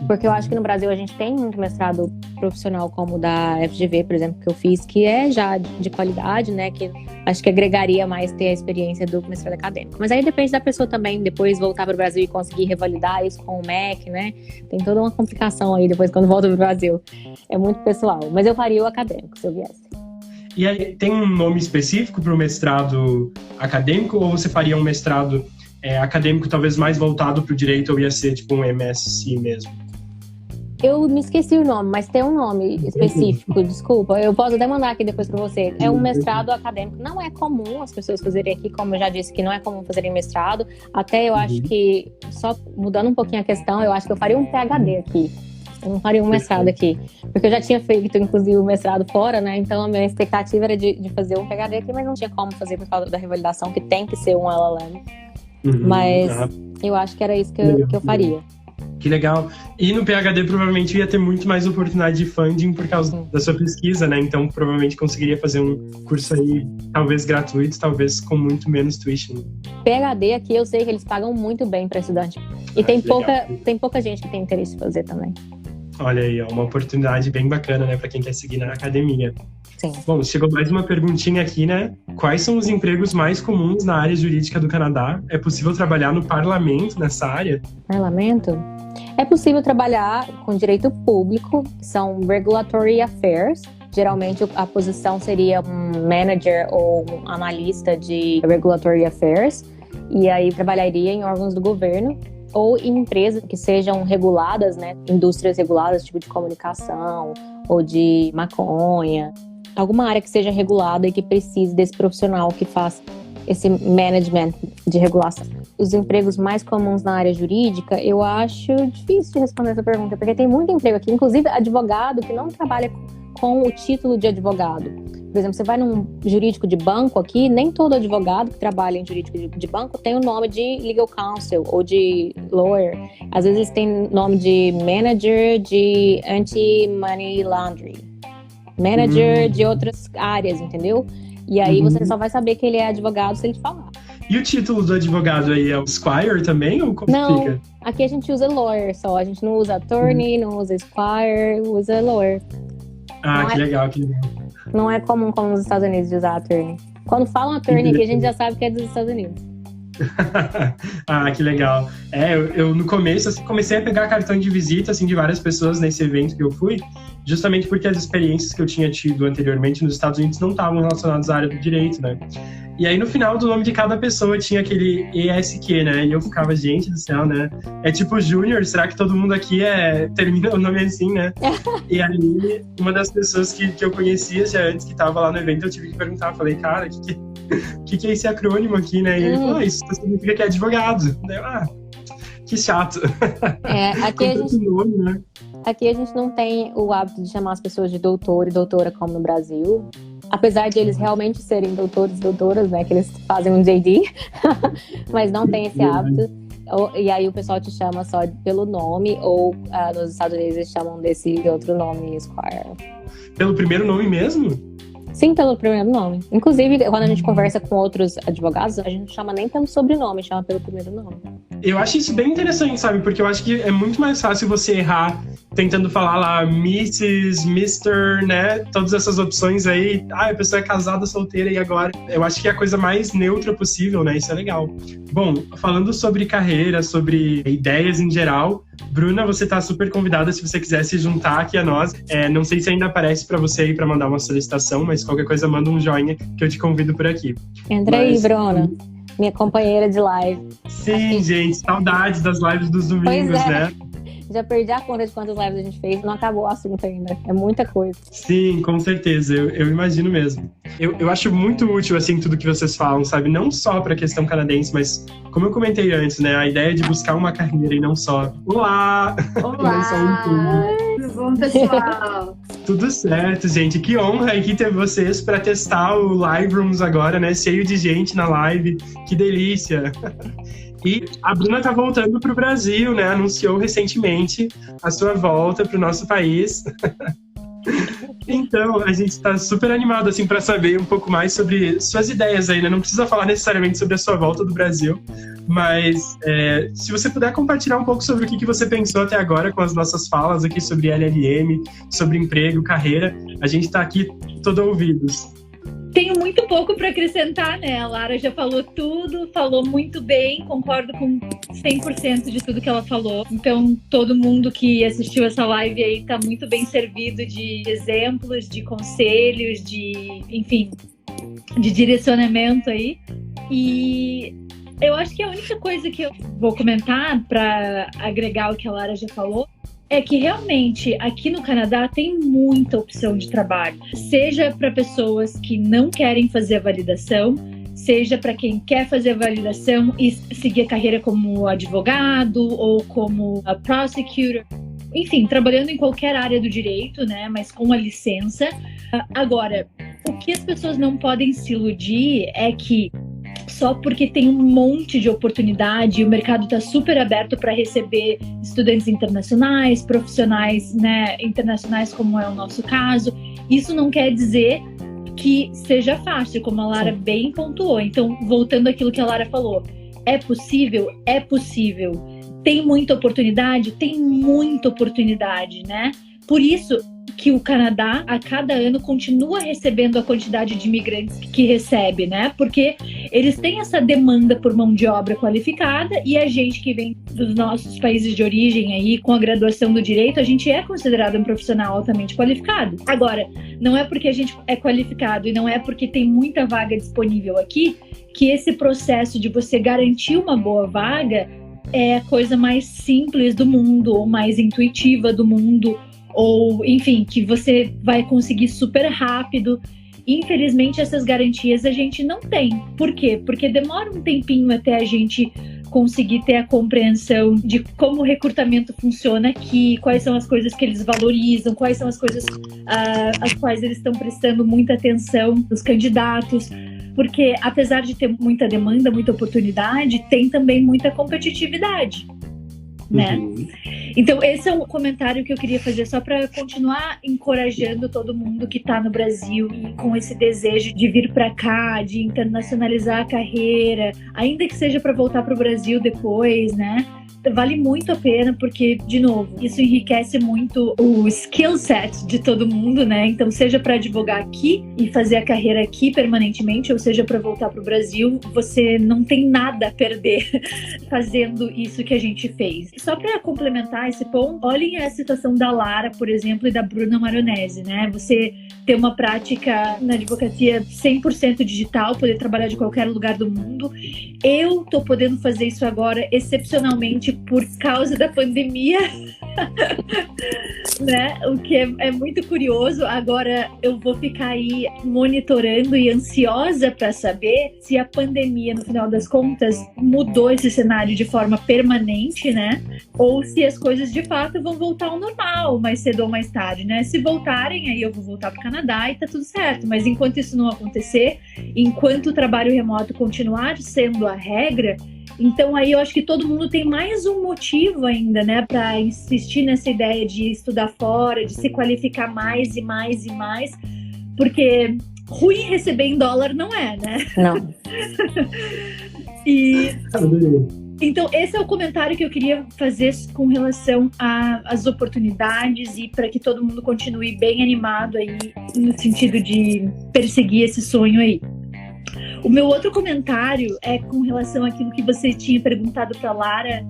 porque eu acho que no Brasil a gente tem muito mestrado profissional como o da FGV, por exemplo, que eu fiz, que é já de qualidade, né, que acho que agregaria mais ter a experiência do mestrado acadêmico. Mas aí depende da pessoa também, depois voltar para o Brasil e conseguir revalidar isso com o MEC, né, tem toda uma complicação aí depois quando volta para o Brasil, é muito pessoal, mas eu faria o acadêmico se eu viesse. E aí, tem um nome específico para o mestrado acadêmico, ou você faria um mestrado acadêmico talvez mais voltado para o direito, ou ia ser tipo um MSc mesmo? Eu me esqueci o nome, mas tem um nome específico, desculpa. Eu posso até mandar aqui depois para você. É um mestrado acadêmico. Não é comum as pessoas fazerem aqui, como eu já disse, que não é comum fazerem mestrado. Até eu acho que, só mudando um pouquinho a questão, eu acho que eu faria um PhD aqui. Eu não faria um mestrado aqui. Porque eu já tinha feito, inclusive, o mestrado fora, né? Então a minha expectativa era de fazer um PhD aqui, mas não tinha como fazer por causa da revalidação, que tem que ser um LLM. Mas eu acho que era isso que eu faria. Que legal. E no PhD provavelmente ia ter muito mais oportunidade de funding por causa da sua pesquisa, né? Então provavelmente conseguiria fazer um curso aí, talvez gratuito, talvez com muito menos tuition. PhD aqui eu sei que eles pagam muito bem para estudante. E tem pouca gente que tem interesse em fazer também. Olha aí, ó, uma oportunidade bem bacana, né, para quem quer seguir na academia. Sim. Bom, chegou mais uma perguntinha aqui, né? Quais são os empregos mais comuns na área jurídica do Canadá? É possível trabalhar no parlamento nessa área? Parlamento? É possível trabalhar com direito público, que são regulatory affairs. Geralmente a posição seria um manager ou um analista de regulatory affairs. E aí trabalharia em órgãos do governo ou em empresas que sejam reguladas, né? Indústrias reguladas, tipo de comunicação ou de maconha. Alguma área que seja regulada e que precise desse profissional que faz esse management de regulação. Os empregos mais comuns na área jurídica, eu acho difícil de responder essa pergunta, porque tem muito emprego aqui, inclusive advogado que não trabalha com o título de advogado. Por exemplo, você vai num jurídico de banco aqui, nem todo advogado que trabalha em jurídico de banco tem o nome de legal counsel ou de lawyer. Às vezes tem nome de manager de anti-money laundering, manager de outras áreas, entendeu? E aí você só vai saber que ele é advogado se ele te falar. E o título do advogado aí é o Squire também, ou como fica? Aqui a gente usa lawyer só, a gente não usa attorney, não usa Squire, usa lawyer. Ah, que legal. Não é comum como nos Estados Unidos de usar attorney. Quando falam attorney aqui, a gente já sabe que é dos Estados Unidos. Ah, que legal. Eu no começo assim, comecei a pegar cartão de visita assim, de várias pessoas nesse evento que eu fui, justamente porque as experiências que eu tinha tido anteriormente nos Estados Unidos não estavam relacionadas à área do direito, né? E aí no final do nome de cada pessoa tinha aquele ESQ, né? E eu ficava, gente do céu, né? É tipo Júnior, será que todo mundo aqui termina o nome assim, né? E aí uma das pessoas que eu conhecia já antes, que estava lá no evento, eu tive que perguntar, falei, cara, o que é esse acrônimo aqui, né? E ele falou, isso significa que é advogado. Daí, que chato. Aqui a gente... nome, né? Aqui a gente não tem o hábito de chamar as pessoas de doutor e doutora como no Brasil. Apesar de eles realmente serem doutores e doutoras, né? Que eles fazem um JD. Mas não tem esse hábito. E aí o pessoal te chama só pelo nome. Ou nos Estados Unidos eles chamam desse outro nome, Squire. Pelo primeiro nome mesmo? Sim, pelo primeiro nome. Inclusive, quando a gente conversa com outros advogados, a gente não chama nem pelo sobrenome, chama pelo primeiro nome. Eu acho isso bem interessante, sabe? Porque eu acho que é muito mais fácil você errar tentando falar lá Mrs., Mr., né? Todas essas opções aí. A pessoa é casada, solteira e agora. Eu acho que é a coisa mais neutra possível, né? Isso é legal. Bom, falando sobre carreira, sobre ideias em geral, Bruna, você tá super convidada se você quiser se juntar aqui a nós. Não sei se ainda aparece pra você aí pra mandar uma solicitação, mas qualquer coisa manda um joinha que eu te convido por aqui. Entra aí, Bruna. Minha companheira de live. Sim, gente, saudades das lives dos domingos, né? Já perdi a conta de quantas lives a gente fez, não acabou o assunto ainda. É muita coisa. Sim, com certeza, eu imagino mesmo. Eu acho muito útil, assim, tudo que vocês falam, sabe? Não só para a questão canadense, mas, como eu comentei antes, né? A ideia de buscar uma carreira e não só... Olá! Olá! Tudo bom, pessoal? Tudo certo, gente. Que honra aqui ter vocês para testar o Live Rooms agora, né? Cheio de gente na live. Que delícia! E a Bruna tá voltando pro Brasil, né? Anunciou recentemente a sua volta pro nosso país. Então, a gente está super animado assim, para saber um pouco mais sobre suas ideias aí, né? Não precisa falar necessariamente sobre a sua volta do Brasil, mas se você puder compartilhar um pouco sobre o que você pensou até agora com as nossas falas aqui sobre LLM, sobre emprego, carreira, a gente está aqui todo ouvidos. Tenho muito pouco para acrescentar, né? A Lara já falou tudo, falou muito bem, concordo com 100% de tudo que ela falou. Então, todo mundo que assistiu essa live aí tá muito bem servido de exemplos, de conselhos, enfim, de direcionamento aí. E eu acho que a única coisa que eu vou comentar para agregar o que a Lara já falou é que realmente aqui no Canadá tem muita opção de trabalho, seja para pessoas que não querem fazer a validação, seja para quem quer fazer a validação e seguir a carreira como advogado ou como prosecutor, enfim, trabalhando em qualquer área do direito, né, mas com a licença. Agora, o que as pessoas não podem se iludir é que só porque tem um monte de oportunidade e o mercado está super aberto para receber estudantes internacionais, profissionais, né, internacionais, como é o nosso caso, isso não quer dizer que seja fácil, como a Lara bem pontuou. Então, voltando àquilo que a Lara falou, é possível? É possível. Tem muita oportunidade? Tem muita oportunidade, né? Por isso que o Canadá, a cada ano, continua recebendo a quantidade de imigrantes que recebe, né? Porque eles têm essa demanda por mão de obra qualificada e a gente que vem dos nossos países de origem aí, com a graduação do direito, a gente é considerado um profissional altamente qualificado. Agora, não é porque a gente é qualificado e não é porque tem muita vaga disponível aqui, que esse processo de você garantir uma boa vaga é a coisa mais simples do mundo, ou mais intuitiva do mundo, ou, enfim, que você vai conseguir super rápido. Infelizmente, essas garantias a gente não tem. Por quê? Porque demora um tempinho até a gente conseguir ter a compreensão de como o recrutamento funciona aqui, quais são as coisas que eles valorizam, quais são as coisas às quais eles estão prestando muita atenção dos candidatos. Porque, apesar de ter muita demanda, muita oportunidade, tem também muita competitividade, né? Então, esse é um comentário que eu queria fazer só para continuar encorajando todo mundo que está no Brasil e com esse desejo de vir para cá, de internacionalizar a carreira, ainda que seja para voltar para o Brasil depois, né? Vale muito a pena porque, de novo, isso enriquece muito o skill set de todo mundo, né? Então, seja para advogar aqui e fazer a carreira aqui permanentemente, ou seja para voltar para o Brasil, você não tem nada a perder fazendo isso que a gente fez. Só para complementar esse ponto, olhem a situação da Lara, por exemplo, e da Bruna Maronese, né? Você ter uma prática na advocacia 100% digital, poder trabalhar de qualquer lugar do mundo. Eu tô podendo fazer isso agora excepcionalmente por causa da pandemia, né? O que é muito curioso. Agora eu vou ficar aí monitorando e ansiosa para saber se a pandemia, no final das contas, mudou esse cenário de forma permanente, né? Ou se as coisas de fato vão voltar ao normal mais cedo ou mais tarde, né? Se voltarem, aí eu vou voltar para o Canadá e tá tudo certo. Mas enquanto isso não acontecer, enquanto o trabalho remoto continuar sendo a regra, então aí eu acho que todo mundo tem mais um motivo ainda, né, para insistir nessa ideia de estudar fora, de se qualificar mais e mais e mais, porque ruim receber em dólar não é, né? Não. Então, esse é o comentário que eu queria fazer com relação às oportunidades e para que todo mundo continue bem animado aí no sentido de perseguir esse sonho aí. O meu outro comentário é com relação àquilo que você tinha perguntado para Lara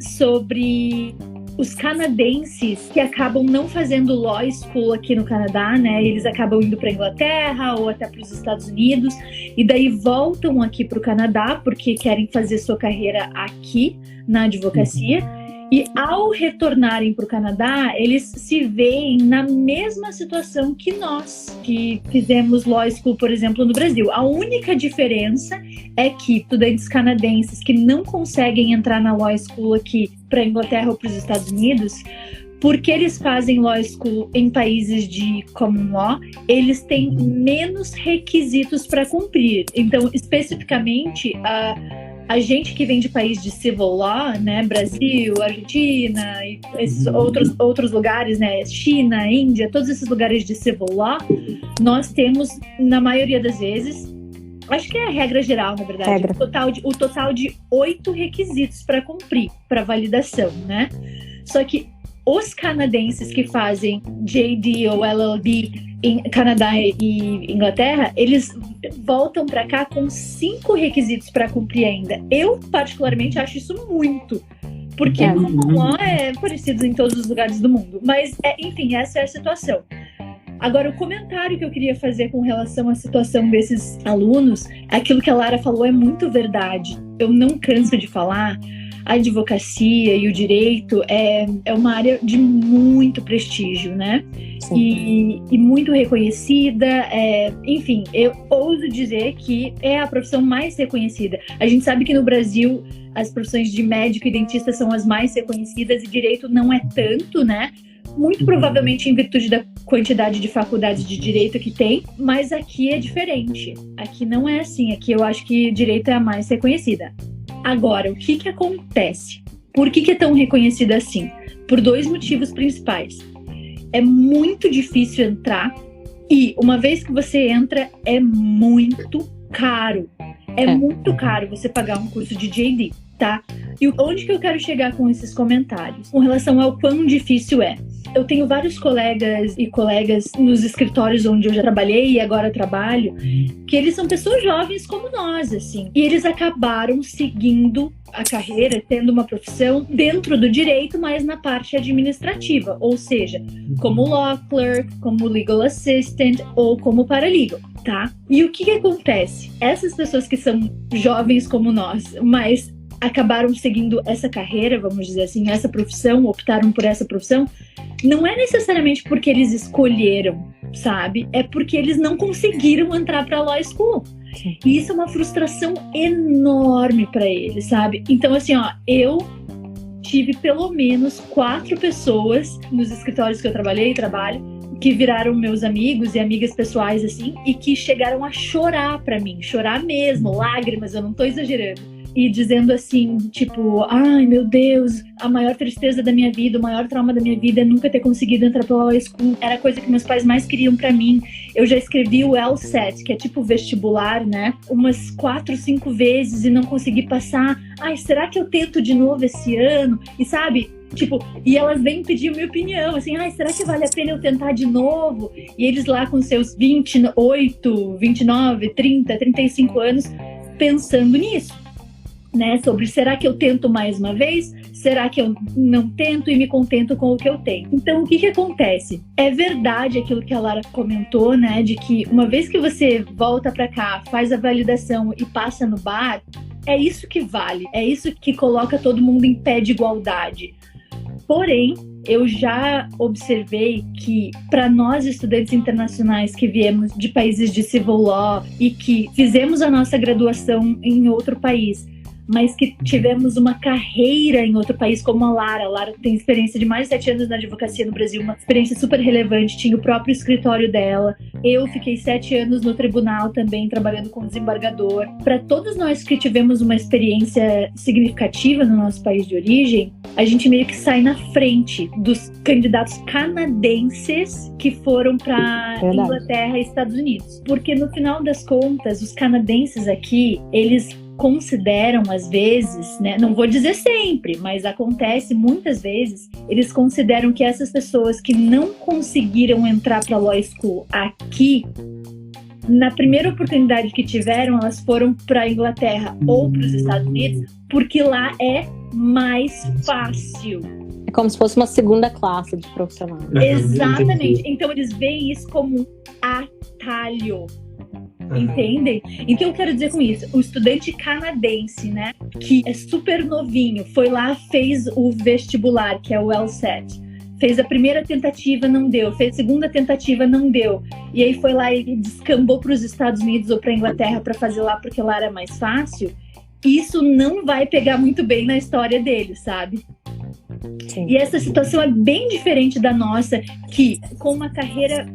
sobre os canadenses que acabam não fazendo law school aqui no Canadá, né? Eles acabam indo para a Inglaterra ou até para os Estados Unidos e daí voltam aqui para o Canadá porque querem fazer sua carreira aqui na advocacia. E ao retornarem para o Canadá, eles se veem na mesma situação que nós, que fizemos law school, por exemplo, no Brasil. A única diferença é que estudantes canadenses que não conseguem entrar na law school aqui para a Inglaterra ou para os Estados Unidos, porque eles fazem law school em países de common law, eles têm menos requisitos para cumprir. Então, especificamente, a gente que vem de país de civil law, né, Brasil, Argentina, e esses outros lugares, né, China, Índia, todos esses lugares de civil law, nós temos, na maioria das vezes, acho que é a regra geral, na verdade, o total de 8 requisitos para cumprir, para validação, né? Só que os canadenses que fazem JD ou LLB em Canadá e Inglaterra, eles voltam para cá com 5 requisitos para cumprir ainda. Eu, particularmente, acho isso muito. Porque como lá é parecido em todos os lugares do mundo. Mas, enfim, essa é a situação. Agora, o comentário que eu queria fazer com relação à situação desses alunos, aquilo que a Lara falou é muito verdade. Eu não canso de falar. A advocacia e o direito é uma área de muito prestígio, né? E muito reconhecida. Enfim, eu ouso dizer que é a profissão mais reconhecida. A gente sabe que no Brasil as profissões de médico e dentista são as mais reconhecidas e direito não é tanto, né? Muito provavelmente em virtude da quantidade de faculdades de direito que tem, mas aqui é diferente. Aqui não é assim. Aqui eu acho que direito é a mais reconhecida. Agora, o que acontece? Por que é tão reconhecida assim? Por 2 motivos principais. É muito difícil entrar e, uma vez que você entra, é muito caro. É muito caro você pagar um curso de JD, tá? E onde que eu quero chegar com esses comentários? Com relação ao quão difícil é. Eu tenho vários colegas nos escritórios onde eu já trabalhei e agora trabalho, que eles são pessoas jovens como nós, assim. E eles acabaram seguindo a carreira, tendo uma profissão dentro do direito, mas na parte administrativa. Ou seja, como law clerk, como legal assistant ou como paralegal, tá? E o que acontece? Essas pessoas que são jovens como nós, mas acabaram seguindo essa carreira, vamos dizer assim, essa profissão, optaram por essa profissão, não é necessariamente porque eles escolheram, sabe? É porque eles não conseguiram entrar para a law school. E isso é uma frustração enorme para eles, sabe? Então, assim, ó, eu tive pelo menos 4 pessoas nos escritórios que eu trabalhei e trabalho que viraram meus amigos e amigas pessoais, assim, e que chegaram a chorar para mim, chorar mesmo, lágrimas, eu não tô exagerando. E dizendo assim, tipo, ai meu Deus, a maior tristeza da minha vida, o maior trauma da minha vida é nunca ter conseguido entrar pra law school. Era a coisa que meus pais mais queriam pra mim. Eu já escrevi o LSAT, que é tipo vestibular, né? Umas 4, 5 vezes e não consegui passar. Ai, será que eu tento de novo esse ano? E sabe, tipo, e elas vêm pedir minha opinião, assim, ai, será que vale a pena eu tentar de novo? E eles lá com seus 28, 29, 30, 35 anos pensando nisso. Né, sobre será que eu tento mais uma vez? Será que eu não tento e me contento com o que eu tenho? Então, o que acontece? É verdade aquilo que a Lara comentou, né? De que uma vez que você volta pra cá, faz a validação e passa no bar, é isso que vale. É isso que coloca todo mundo em pé de igualdade. Porém, eu já observei que para nós estudantes internacionais que viemos de países de civil law e que fizemos a nossa graduação em outro país, mas que tivemos uma carreira em outro país, como a Lara. A Lara tem experiência de mais de 7 anos na advocacia no Brasil, uma experiência super relevante, tinha o próprio escritório dela. Eu fiquei 7 anos no tribunal também, trabalhando como desembargador. Para todos nós que tivemos uma experiência significativa no nosso país de origem, a gente meio que sai na frente dos candidatos canadenses que foram para Inglaterra e Estados Unidos. Porque no final das contas, os canadenses aqui, eles consideram às vezes, né, não vou dizer sempre, mas acontece muitas vezes, eles consideram que essas pessoas que não conseguiram entrar para a law school aqui, na primeira oportunidade que tiveram, elas foram para a Inglaterra ou para os Estados Unidos, porque lá é mais fácil. É como se fosse uma segunda classe de profissional. Exatamente. Então eles veem isso como um atalho. Entendem? Então eu quero dizer com isso, o estudante canadense, né, que é super novinho, foi lá, fez o vestibular, que é o LSAT, fez a primeira tentativa, não deu, fez a segunda tentativa, não deu, e aí foi lá e descambou para os Estados Unidos ou para a Inglaterra para fazer lá porque lá era mais fácil. Isso não vai pegar muito bem na história dele, sabe? Sim. E essa situação é bem diferente da nossa, que com uma carreira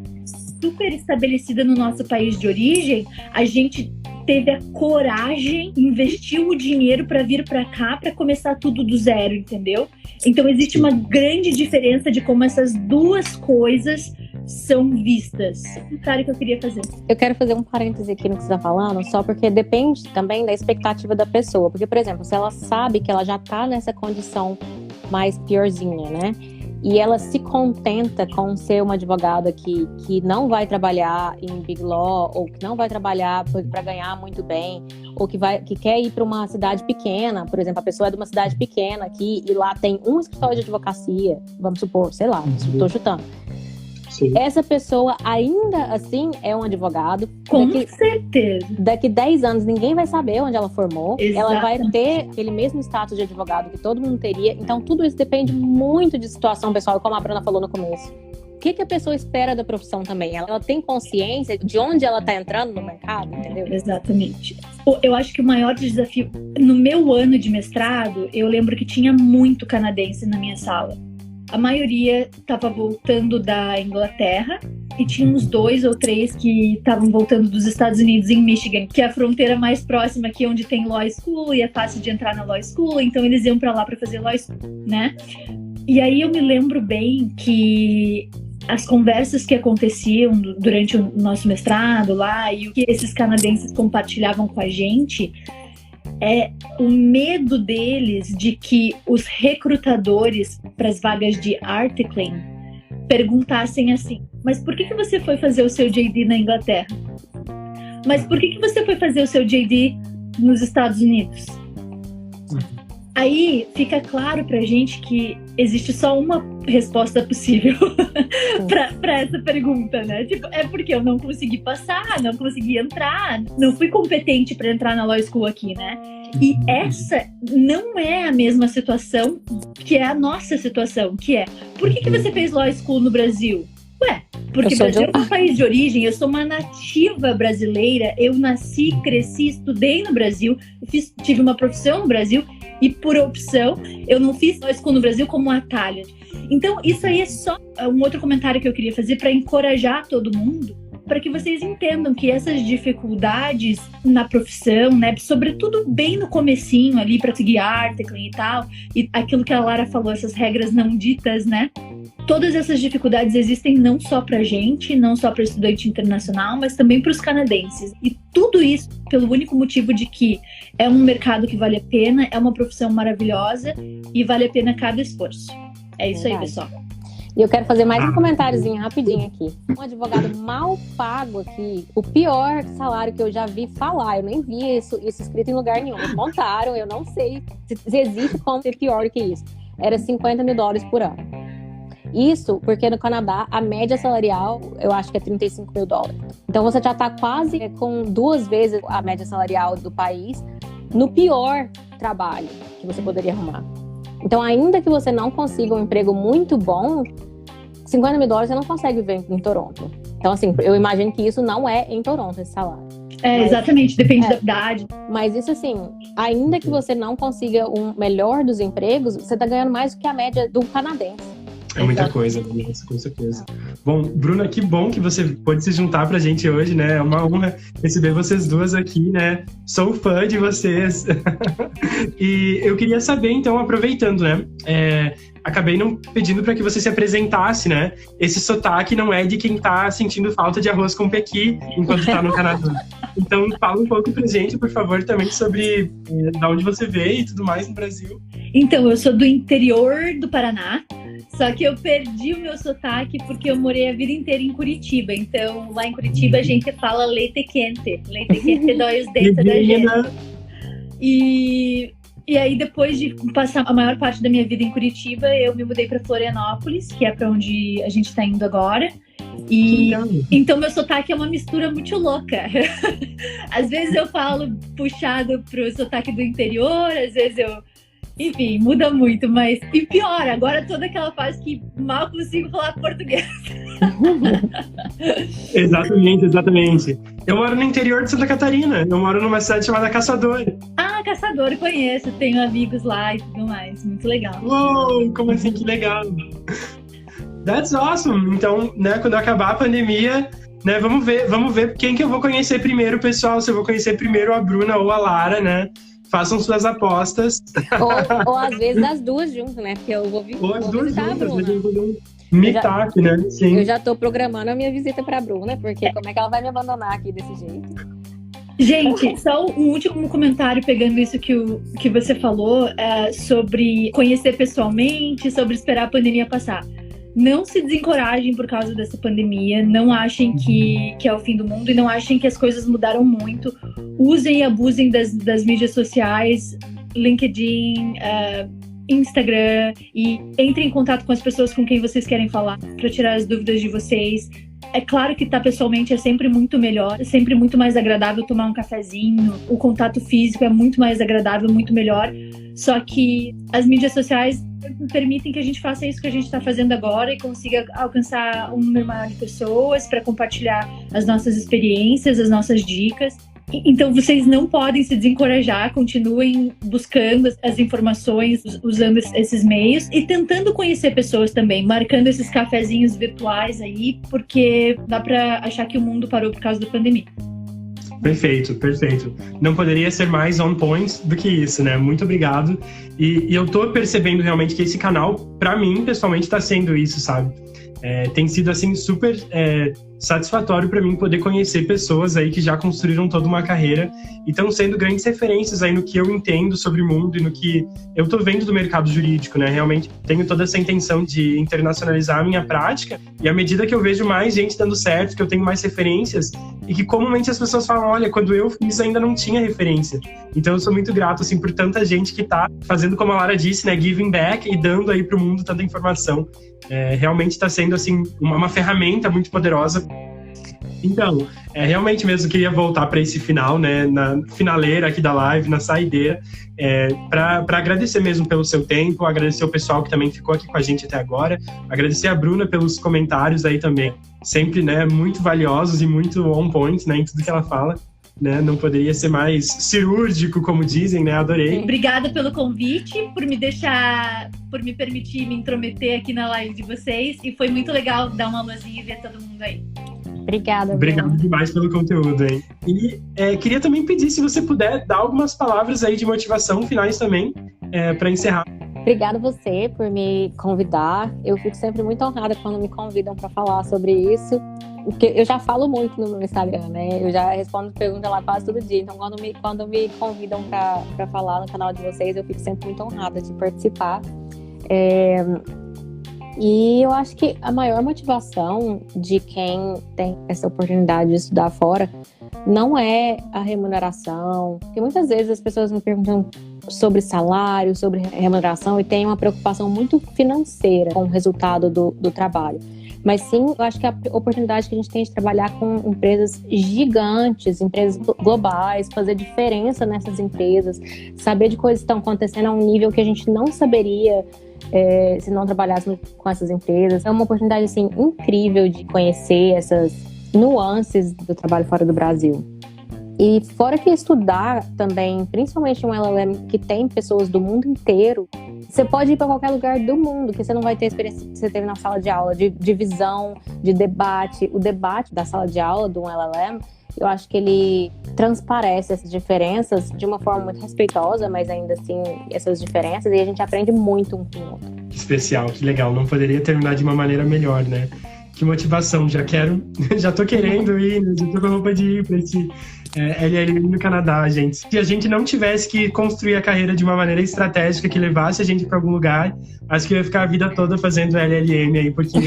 super estabelecida no nosso país de origem, a gente teve a coragem, investiu o dinheiro para vir para cá, para começar tudo do zero, entendeu? Então existe uma grande diferença de como essas duas coisas são vistas. O cara que eu queria fazer. Eu quero fazer um parêntese aqui no que você está falando, só porque depende também da expectativa da pessoa. Porque, por exemplo, se ela sabe que ela já está nessa condição mais piorzinha, né? E ela se contenta com ser uma advogada que não vai trabalhar em Big Law, ou que não vai trabalhar para ganhar muito bem, ou que quer ir para uma cidade pequena. Por exemplo, a pessoa é de uma cidade pequena aqui e lá tem um escritório de advocacia, vamos supor, sei lá, estou chutando. Sim. Essa pessoa ainda assim é um advogado. Com certeza. Daqui 10 anos ninguém vai saber onde ela formou. Exatamente. Ela vai ter aquele mesmo status de advogado que todo mundo teria. Então tudo isso depende muito de situação pessoal, como a Bruna falou no começo. O que a pessoa espera da profissão também? Ela tem consciência de onde ela está entrando no mercado, entendeu? Exatamente. Eu acho que o maior desafio... No meu ano de mestrado, eu lembro que tinha muito canadense na minha sala. A maioria estava voltando da Inglaterra e tinha uns 2 ou 3 que estavam voltando dos Estados Unidos, em Michigan, que é a fronteira mais próxima aqui, onde tem Law School e é fácil de entrar na Law School, então eles iam para lá para fazer Law School, né? E aí eu me lembro bem que as conversas que aconteciam durante o nosso mestrado lá e o que esses canadenses compartilhavam com a gente é o medo deles de que os recrutadores para as vagas de articling perguntassem assim: mas por que você foi fazer o seu JD na Inglaterra? Mas por que você foi fazer o seu JD nos Estados Unidos? Aí fica claro pra gente que existe só uma resposta possível pra essa pergunta, né? Tipo, é porque eu não consegui passar, não consegui entrar, não fui competente pra entrar na Law School aqui, né? E essa não é a mesma situação que é a nossa situação, que é: por que você fez Law School no Brasil? Ué, porque o Brasil é um país de origem, eu sou uma nativa brasileira, eu nasci, cresci, estudei no Brasil, tive uma profissão no Brasil e, por opção, eu não fiz Law School no Brasil como um atalho. Então, isso aí é só um outro comentário que eu queria fazer para encorajar todo mundo, para que vocês entendam que essas dificuldades na profissão, né, sobretudo bem no comecinho ali para seguir articling e tal, e aquilo que a Lara falou, essas regras não ditas, né? Todas essas dificuldades existem não só para a gente, não só para estudante internacional, mas também para os canadenses. E tudo isso pelo único motivo de que é um mercado que vale a pena, é uma profissão maravilhosa e vale a pena cada esforço. É isso aí, pessoal. E eu quero fazer mais um comentáriozinho rapidinho aqui. Um advogado mal pago aqui, o pior salário que eu já vi falar, eu nem vi isso escrito em lugar nenhum. Eles montaram, eu não sei se existe como ser pior do que isso. Era $50 mil por ano. Isso porque no Canadá a média salarial eu acho que é $35 mil. Então você já está quase com 2 vezes a média salarial do país no pior trabalho que você poderia arrumar. Então, ainda que você não consiga um emprego muito bom, $50 mil você não consegue viver em Toronto. Então, assim, eu imagino que isso não é em Toronto, esse salário. Exatamente, depende da idade. Mas isso, assim, ainda que você não consiga um melhor dos empregos, você está ganhando mais do que a média do canadense. É muita coisa, com certeza. Bom, Bruna, que bom que você pôde se juntar pra gente hoje, né? É uma honra receber vocês duas aqui, né? Sou fã de vocês. E eu queria saber, então, aproveitando, né? Acabei não pedindo para que você se apresentasse, né? Esse sotaque não é de quem tá sentindo falta de arroz com pequi enquanto tá no Canadá. Então, fala um pouco pra gente, por favor, também sobre de onde você veio e tudo mais no Brasil. Então, eu sou do interior do Paraná, só que eu perdi o meu sotaque porque eu morei a vida inteira em Curitiba. Então, lá em Curitiba a gente fala leite quente. Leite quente dói os dentes da gente. E aí, depois de passar a maior parte da minha vida em Curitiba, eu me mudei para Florianópolis, que é para onde a gente está indo agora. E então meu sotaque é uma mistura muito louca. Às vezes eu falo puxado pro sotaque do interior, às vezes eu... Enfim, muda muito, mas... E pior, agora toda aquela fase que mal consigo falar português. Exatamente. Eu moro no interior de Santa Catarina. Eu moro numa cidade chamada Caçador. Ah, Caçador, conheço. Tenho amigos lá e tudo mais. Muito legal. Uou, como assim? Que legal. That's awesome. Então, né, quando acabar a pandemia, né? Vamos ver quem que eu vou conhecer primeiro, pessoal. Se eu vou conhecer primeiro a Bruna ou a Lara, né? Façam suas apostas. Ou às vezes as duas juntas, né? Porque eu vou visitar a Bruna. Meetup, né? Sim. Eu já tô programando a minha visita pra Bruna, porque como é que ela vai me abandonar aqui desse jeito? Gente, só um último comentário pegando isso que você falou sobre conhecer pessoalmente, sobre esperar a pandemia passar. Não se desencorajem por causa dessa pandemia, não achem que é o fim do mundo e não achem que as coisas mudaram muito. Usem e abusem das mídias sociais, LinkedIn, Instagram, e entrem em contato com as pessoas com quem vocês querem falar para tirar as dúvidas de vocês. É claro que estar pessoalmente é sempre muito melhor, é sempre muito mais agradável tomar um cafezinho, o contato físico é muito mais agradável, muito melhor. Só que as mídias sociais permitem que a gente faça isso que a gente está fazendo agora e consiga alcançar um número maior de pessoas para compartilhar as nossas experiências, as nossas dicas. Então vocês não podem se desencorajar, continuem buscando as informações, usando esses meios e tentando conhecer pessoas também, marcando esses cafezinhos virtuais aí, porque dá para achar que o mundo parou por causa da pandemia. Perfeito. Não poderia ser mais on point do que isso, né? Muito obrigado. E eu tô percebendo realmente que esse canal, pra mim, pessoalmente, tá sendo isso, sabe? Tem sido, assim, super satisfatório para mim poder conhecer pessoas aí que já construíram toda uma carreira e estão sendo grandes referências aí no que eu entendo sobre o mundo e no que eu tô vendo do mercado jurídico, né? Realmente tenho toda essa intenção de internacionalizar a minha prática e à medida que eu vejo mais gente dando certo, que eu tenho mais referências e que comumente as pessoas falam, olha, quando eu fiz ainda não tinha referência. Então eu sou muito grato, assim, por tanta gente que tá fazendo, como a Lara disse, né, giving back e dando aí pro mundo tanta informação. Realmente está sendo, assim, uma ferramenta muito poderosa. Então, realmente mesmo queria voltar para esse final, né, na finaleira aqui da live, na saideira, para agradecer mesmo pelo seu tempo, agradecer o pessoal que também ficou aqui com a gente até agora, agradecer a Bruna pelos comentários aí também, sempre, né, muito valiosos e muito on point, né, em tudo que ela fala. Né? Não poderia ser mais cirúrgico, como dizem, né? Adorei. Obrigada pelo convite, por me permitir me intrometer aqui na live de vocês. E foi muito legal dar uma luzinha e ver todo mundo aí. Obrigada. Obrigado demais pelo conteúdo, hein? E queria também pedir, se você puder, dar algumas palavras aí de motivação finais também, para encerrar. Obrigada você por me convidar. Eu fico sempre muito honrada quando me convidam para falar sobre isso. Porque eu já falo muito no meu Instagram, né? Eu já respondo perguntas lá quase todo dia. Então, quando me convidam para falar no canal de vocês, eu fico sempre muito honrada de participar. E eu acho que a maior motivação de quem tem essa oportunidade de estudar fora não é a remuneração. Porque muitas vezes as pessoas me perguntam sobre salário, sobre remuneração e tem uma preocupação muito financeira com o resultado do trabalho. Mas sim, eu acho que a oportunidade que a gente tem de trabalhar com empresas gigantes, empresas globais, fazer diferença nessas empresas, saber de coisas que estão acontecendo a um nível que a gente não saberia se não trabalhássemos com essas empresas. É uma oportunidade assim, incrível de conhecer essas nuances do trabalho fora do Brasil. E fora que estudar também, principalmente um LLM que tem pessoas do mundo inteiro, você pode ir para qualquer lugar do mundo, que você não vai ter a experiência que você teve na sala de aula, de visão, de debate. O debate da sala de aula de um LLM, eu acho que ele transparece essas diferenças de uma forma muito respeitosa, mas ainda assim, essas diferenças, e a gente aprende muito um com o outro. Que especial, que legal. Não poderia terminar de uma maneira melhor, né? Que motivação, já tô querendo ir, né? Já tô com roupa de ir para esse LLM no Canadá, gente. Se a gente não tivesse que construir a carreira de uma maneira estratégica que levasse a gente para algum lugar, acho que eu ia ficar a vida toda fazendo LLM aí, porque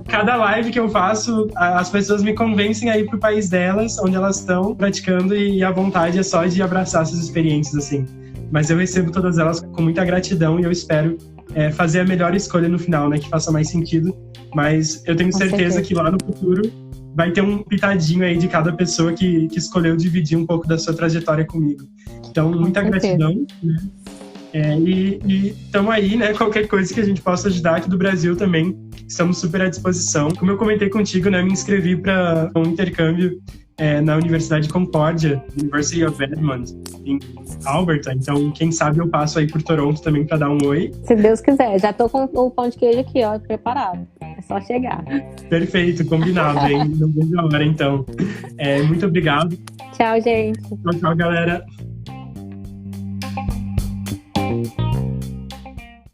cada live que eu faço, as pessoas me convencem a ir pro país delas, onde elas estão praticando, e a vontade é só de abraçar essas experiências, assim. Mas eu recebo todas elas com muita gratidão e eu espero fazer a melhor escolha no final, né, que faça mais sentido. Mas eu tenho certeza que lá no futuro vai ter um pitadinho aí de cada pessoa que escolheu dividir um pouco da sua trajetória comigo. Então, muita gratidão, né? E estamos aí, né? Qualquer coisa que a gente possa ajudar aqui do Brasil também, estamos super à disposição. Como eu comentei contigo, né? Me inscrevi para um intercâmbio na Universidade de Concórdia, University of Edmonton, em Alberta. Então, quem sabe eu passo aí por Toronto também para dar um oi. Se Deus quiser. Já tô com o pão de queijo aqui, ó, preparado. É só chegar. Perfeito, combinado, hein? Não vejo a hora, então. Muito obrigado. Tchau, gente. Tchau, galera.